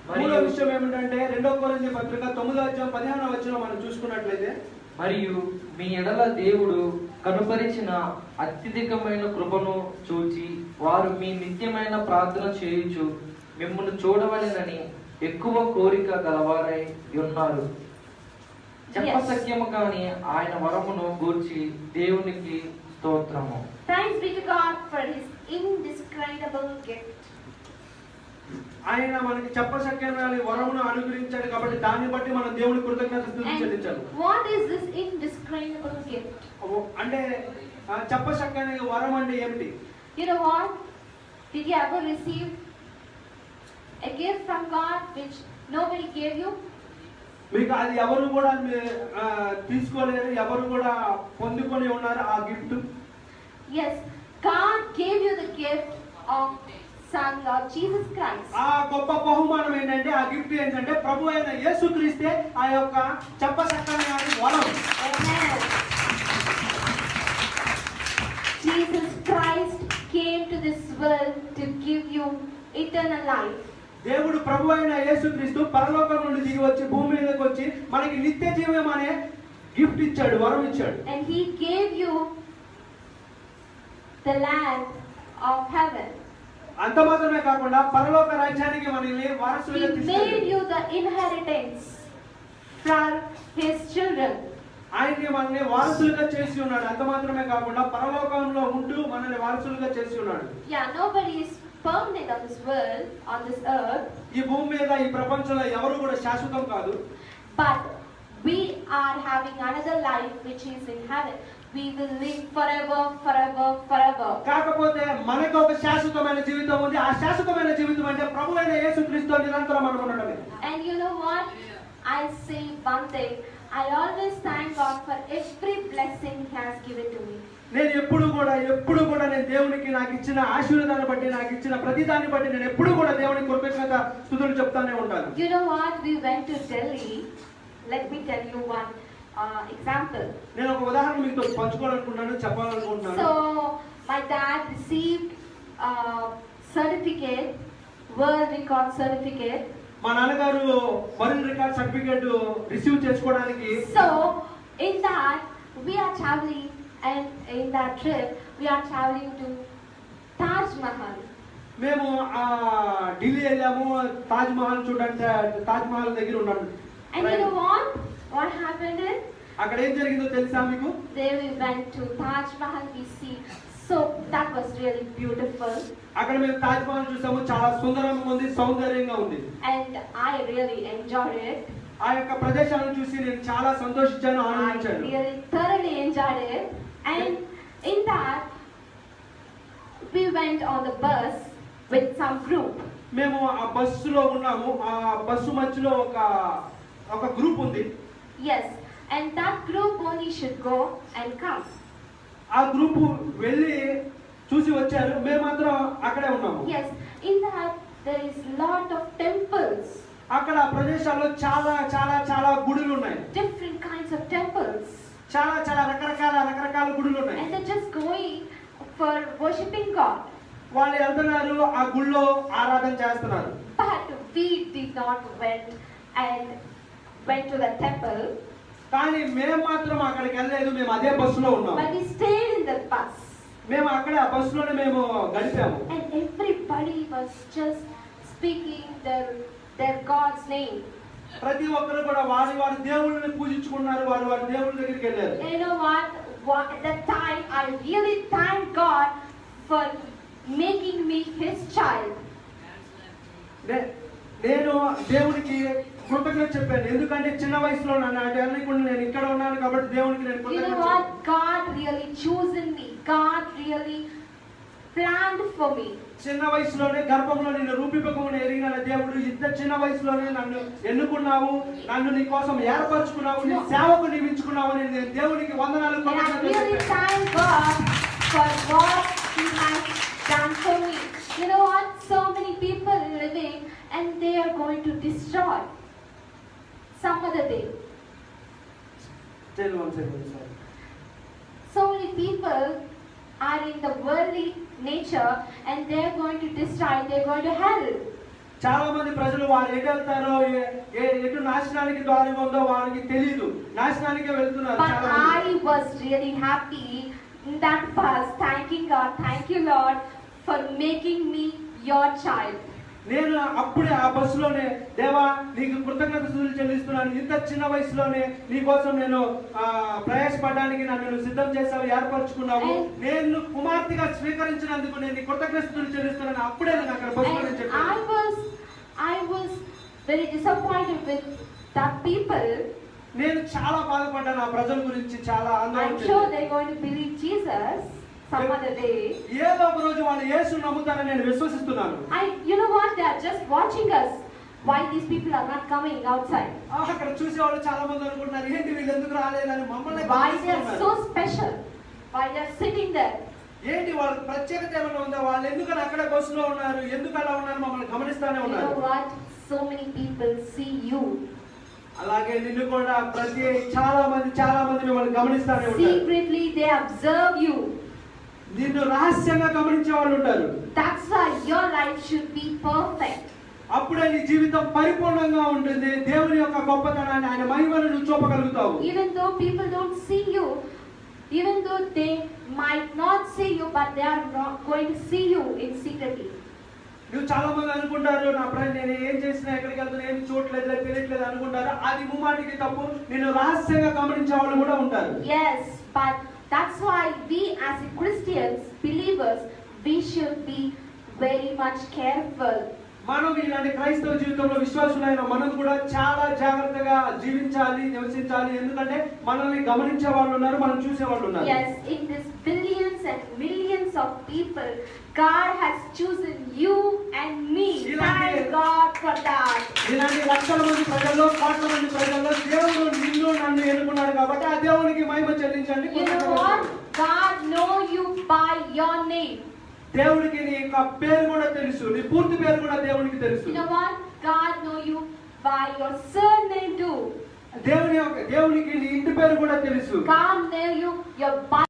మూడో విషయం ఏమిటంటే 2 కొరింథీ పత్రిక 9:15 మనం చూసుకున్నట్లయితే,
మరియు మీ ఎడల దేవుడు కనుపరిచిన అత్యధికమైన కృపను చూచి వారు మీ నిత్యమైన ప్రార్థన చేయుచు మిమ్మల్ని చూడవలెనని ఎక్కువ కోరిక గలవారై ఉన్నారు. చెప్పసఖ్యము కాని ఆయన వరమును గూర్చి దేవునికి స్తోత్రము.
Thanks be to God for his indescribable gift.
ఆయన మనకి చెప్పసఖ్యమైన వరమును అనుగ్రహించాడు కాబట్టి దాన్ని బట్టి మనం దేవునికి కృతజ్ఞత స్తుతి చెల్లించాలి.
And what is this indescribable gift?
అంటే చెప్పసఖ్యమైన వరం అంటే ఏమిటి?
You know what? Did you ever receive a gift from God which nobody gave you?
మీకు అది ఎవరు కూడా తీసుకోలేరు, ఎవరు కూడా పొందుకొని ఉన్నారు ఆ gift.
Yes, God gave you the gift of Son Lord Jesus Christ.
ఆ గొప్ప బహుమానం ఏంటంటే, ఆ గిఫ్ట్ ఏంటంటే ప్రభు అయిన యేసుక్రీస్తే ఆ యొక్క చెప్పసక్కమైన వరం.
Amen. Jesus Christ came to this world to give you eternal life.
దేవుడు ప్రభు అయిన యేసుక్రీస్తు పరలోకం నుండి దిగి వచ్చి భూమి మీదకి వచ్చి మనకి నిత్య జీవం అనే గిఫ్ట్ ఇచ్చాడు, వరం ఇచ్చాడు.
And he gave you the land of heaven.
అంత మాత్రమే కాకుండా పరలోక రాజ్యానికి మనల్ని వారసులుగా
He
తీసుకెళ్ళాడు.
made you the inheritance for his children.
ఆయన్ని మనల్ని వారసులుగా చేసి ఉన్నాడు. అంత మాత్రమే కాకుండా పరలోకంలో ఉంటూ మనల్ని వారసులుగా చేసి ఉన్నాడు.
Yeah, nobody is permanent on this world, on this earth.
ఈ భూమి మీద ఈ ప్రపంచంలో ఎవరు కూడా శాశ్వతం కాదు.
But we are having another life which is in heaven. We will live forever, forever, forever.
కాకపోతే మనకు ఒక శాశ్వతమైన జీవితం ఉంది. ఆ శాశ్వతమైన జీవితం అంటే ప్రభు అయిన యేసుక్రీస్తుతో నిరంతరం మనం ఉండడమే.
And you know what? I say one thing. I always thank God for every blessing He has given to me.
నేను ఎప్పుడు కూడా నేను దేవునికి నాకు ఇచ్చిన ఆశీర్వాదాన్ని బట్టి, నాకు ఇచ్చిన ప్రతి దాన్ని బట్టి నేను ఎప్పుడు కూడా దేవునికి కృతజ్ఞత స్తుతులు చెప్తానే ఉంటాను.
You know what? We went to Delhi. Let me tell you one example.
నేను ఒక ఉదాహరణ మీతో పంచుకోవాలనుకుంటున్నాను, చెప్పాలనుకుంటున్నాను.
So my dad received certificate, world record certificate.
మా నాన్నగారు వరల్డ్ రికార్డ్ సర్టిఫికేట్ రిసీవ్ చేసుకోవడానికి,
So in that we are traveling, and in that trip we are traveling to Taj Mahal.
మేము ఢిల్లీ వెళ్ళాము. తాజ్ మహల్ చూడండి, తాజ్ మహల్ దగ్గర ఉన్నాము.
And you know what happened is,
అక్కడ ఏం జరిగిందో తెలుసా మీకు?
there we went to Taj Mahal. We see So that was really beautiful,
అక్కడ మేము తాజ్ మహల్ చూసాము, చాలా సుందరంగా ఉంది, సౌందర్యంగా ఉంది.
and I really enjoyed it.
ఆ యొక్క ప్రదేశాలను చూసి నేను చాలా సంతోషించాను,
I
ఆనందించాను.
really thoroughly enjoyed it, and in that we went on the bus with some group.
మేము ఆ బస్సులో ఉన్నాము, ఆ బస్సు మధ్యలో ఒక గ్రూప్ ఉంది.
Yes, and that group only should go and come.
ఆ గ్రూప్ వెళ్ళి చూసి వచ్చారు, మేము మాత్రం అక్కడే ఉన్నాము.
Yes, in that there is lot of temples,
అక్కడ ఆ ప్రదేశాల్లో చాలా చాలా చాలా గుడులు ఉన్నాయి.
different kinds of temples,
చాలా చాలా రకరకాల గుడులు ఉన్నాయి.
and they're just going for worshipping God.
వాళ్ళు వెళ్తున్నారు, ఆ గుళ్ళో ఆరాధన చేస్తున్నారు.
But we did not went to the temple,
కానీ మేము మాత్రం అక్కడికి వెళ్ళలేదు, మేము అదే బస్సులో ఉన్నాము.
but we stayed in the bus,
మేము అక్కడే ఆ బస్సులోనే మేము గడిపాము.
and everybody was just speaking their God's name.
ప్రతి ఒక్కరు కూడా వారి దేవుళ్ళని పూజించుకున్నారు, వారి దేవుళ్ళ దగ్గరికి వెళ్ళారు.
And you know what at that time I really thank God for making me his child.
నేను దేవునికి కృతజ్ఞత చెప్పాను, ఎందుకంటే చిన్న వయసులో నేను ఇక్కడ ఉన్నాను కాబట్టి దేవునికి నేను
You
కృతజ్ఞత
know what? God really chosen me. God really planned for me.
చిన్న వయసులోనే గర్భంలో నిన్ను రూపిపకమును ఎరిగిన దేవుడు ఇంత చిన్న వయసులోనే నన్ను ఎన్నుకున్నావు, నన్ను నీ కోసం ఏర్పరచుకున్నావు, నీ సేవకు నియమించుకున్నావు అని నేను దేవునికి వందనాలు
And I really thank God for what he has done for me. You know what? So many people living and they are going to destroy some other day. So many people are in the worldly nature and they are going to destroy, they are going to hell.
చాలా మంది ప్రజలు వారు ఎటు వెళ్తారో ఎటు నాశనానికి ద్వారం ఉందో వారికి తెలియదు, నాశనానికే వెళ్తున్నారు.
But
చాలా మంది.
I was really happy in that bus, thanking God, thank you Lord for making me your child.
నేను అప్పుడే ఆ బస్సులోనే దేవా నీకు కృతజ్ఞతలు చెల్లిస్తున్నాను, ఇంత చిన్న వయసులోనే నీ కోసం నేను ప్రయాసపడడానికి నన్ను సిద్ధం చేసావు, ఏర్పరచుకున్నావు, నేను కుమార్తెగా స్వీకరించినందుకు నేను కృతజ్ఞతలు చెల్లిస్తున్నాను. అప్పుడే నేను అక్కడ బస్సులో చెప్పాను.
I was very disappointed with that people.
నేను చాలా బాధపడ్డాను ఆ ప్రజల గురించి, చాలా ఆందోళన
I'm sure they're going to believe Jesus some other day.
ఏదో ఒక రోజు వాళ్ళు యేసుని నమ్ముతారని నేను విశ్వసిస్తున్నాను.
You know what? They are just watching us. Why these people are not coming outside?
అక్కడ చూసే వాళ్ళు చాలా మంది అనుకుంటున్నారు, ఏంటి వీళ్ళు ఎందుకు రాలేదని మమ్మల్ని.
Why they are so special? Why they are sitting there?
ఏంటి వాళ్ళ ప్రత్యేకత ఏమైనా ఉందా, వాళ్ళు ఎందుకని అక్కడ బస్సులో ఉన్నారు, ఎందుకు అలా ఉన్నారు, మమ్మల్ని గమనిస్తానే
You
ఉన్నారు.
know what? So many people see you.
అలాగే నిన్ను కూడా చాలా మంది మిమ్మల్ని గమనిస్తానే ఉంటారు.
Secretly they observe you.
నిన్ను రహస్యంగా గమనించే వాళ్ళు ఉంటారు.
That's why your life should be perfect.
అప్పుడే నీ జీవితం పరిపూర్ణంగా ఉంటుంది, దేవుని యొక్క గొప్పతనాన్ని ఆయన మహిమను నువ్వు చూపగలుగుతావు.
Even though people don't see you, even though they might not see you, but they are not going to see you in secretly.
నువ్వు చాలా మంది అనుకుంటారు, నా ఫ్రెండ్ నేను ఏం చేసినా ఎక్కడికి వెళ్తున్నా ఏం చూడలేదు తెలియట్లేదు అనుకుంటారు. అది ముమ్మాటికి తప్పు. నిన్ను రహస్యంగా గమనించే వాళ్ళు కూడా ఉంటారు.
Yes, but that's why we as Christians, believers, we should be very much careful.
మనం ఇలాంటి క్రైస్తవ జీవితంలో విశ్వాసులైన మనం కూడా చాలా జాగ్రత్తగా జీవించాలి, నివసించాలి. ఎందుకంటే మనల్ని గమనించే వాళ్ళు ఉన్నారు, మనం చూసే వాళ్ళు ఉన్నారు.
Yes, in this billions and millions of people, God has chosen you and me. Thank God for that.
ఇలాంటి లక్షల మంది ప్రజల్లో, కోట్ల మంది ప్రజల్లో దేవుడు నిన్ను నన్ను ఎన్నుకున్నాడు కాబట్టి ఆ దేవునికి మహిమ చెల్లించండి.
You know what? God know you by your name.
దేవుడికి నీ యొక్క పేరు కూడా తెలుసు, నీ పూర్తి పేరు కూడా దేవునికి తెలుసు.
You know what? God know you by your surname too.
దేవునికి నీ ఇంటి పేరు కూడా తెలుసు.
God know you your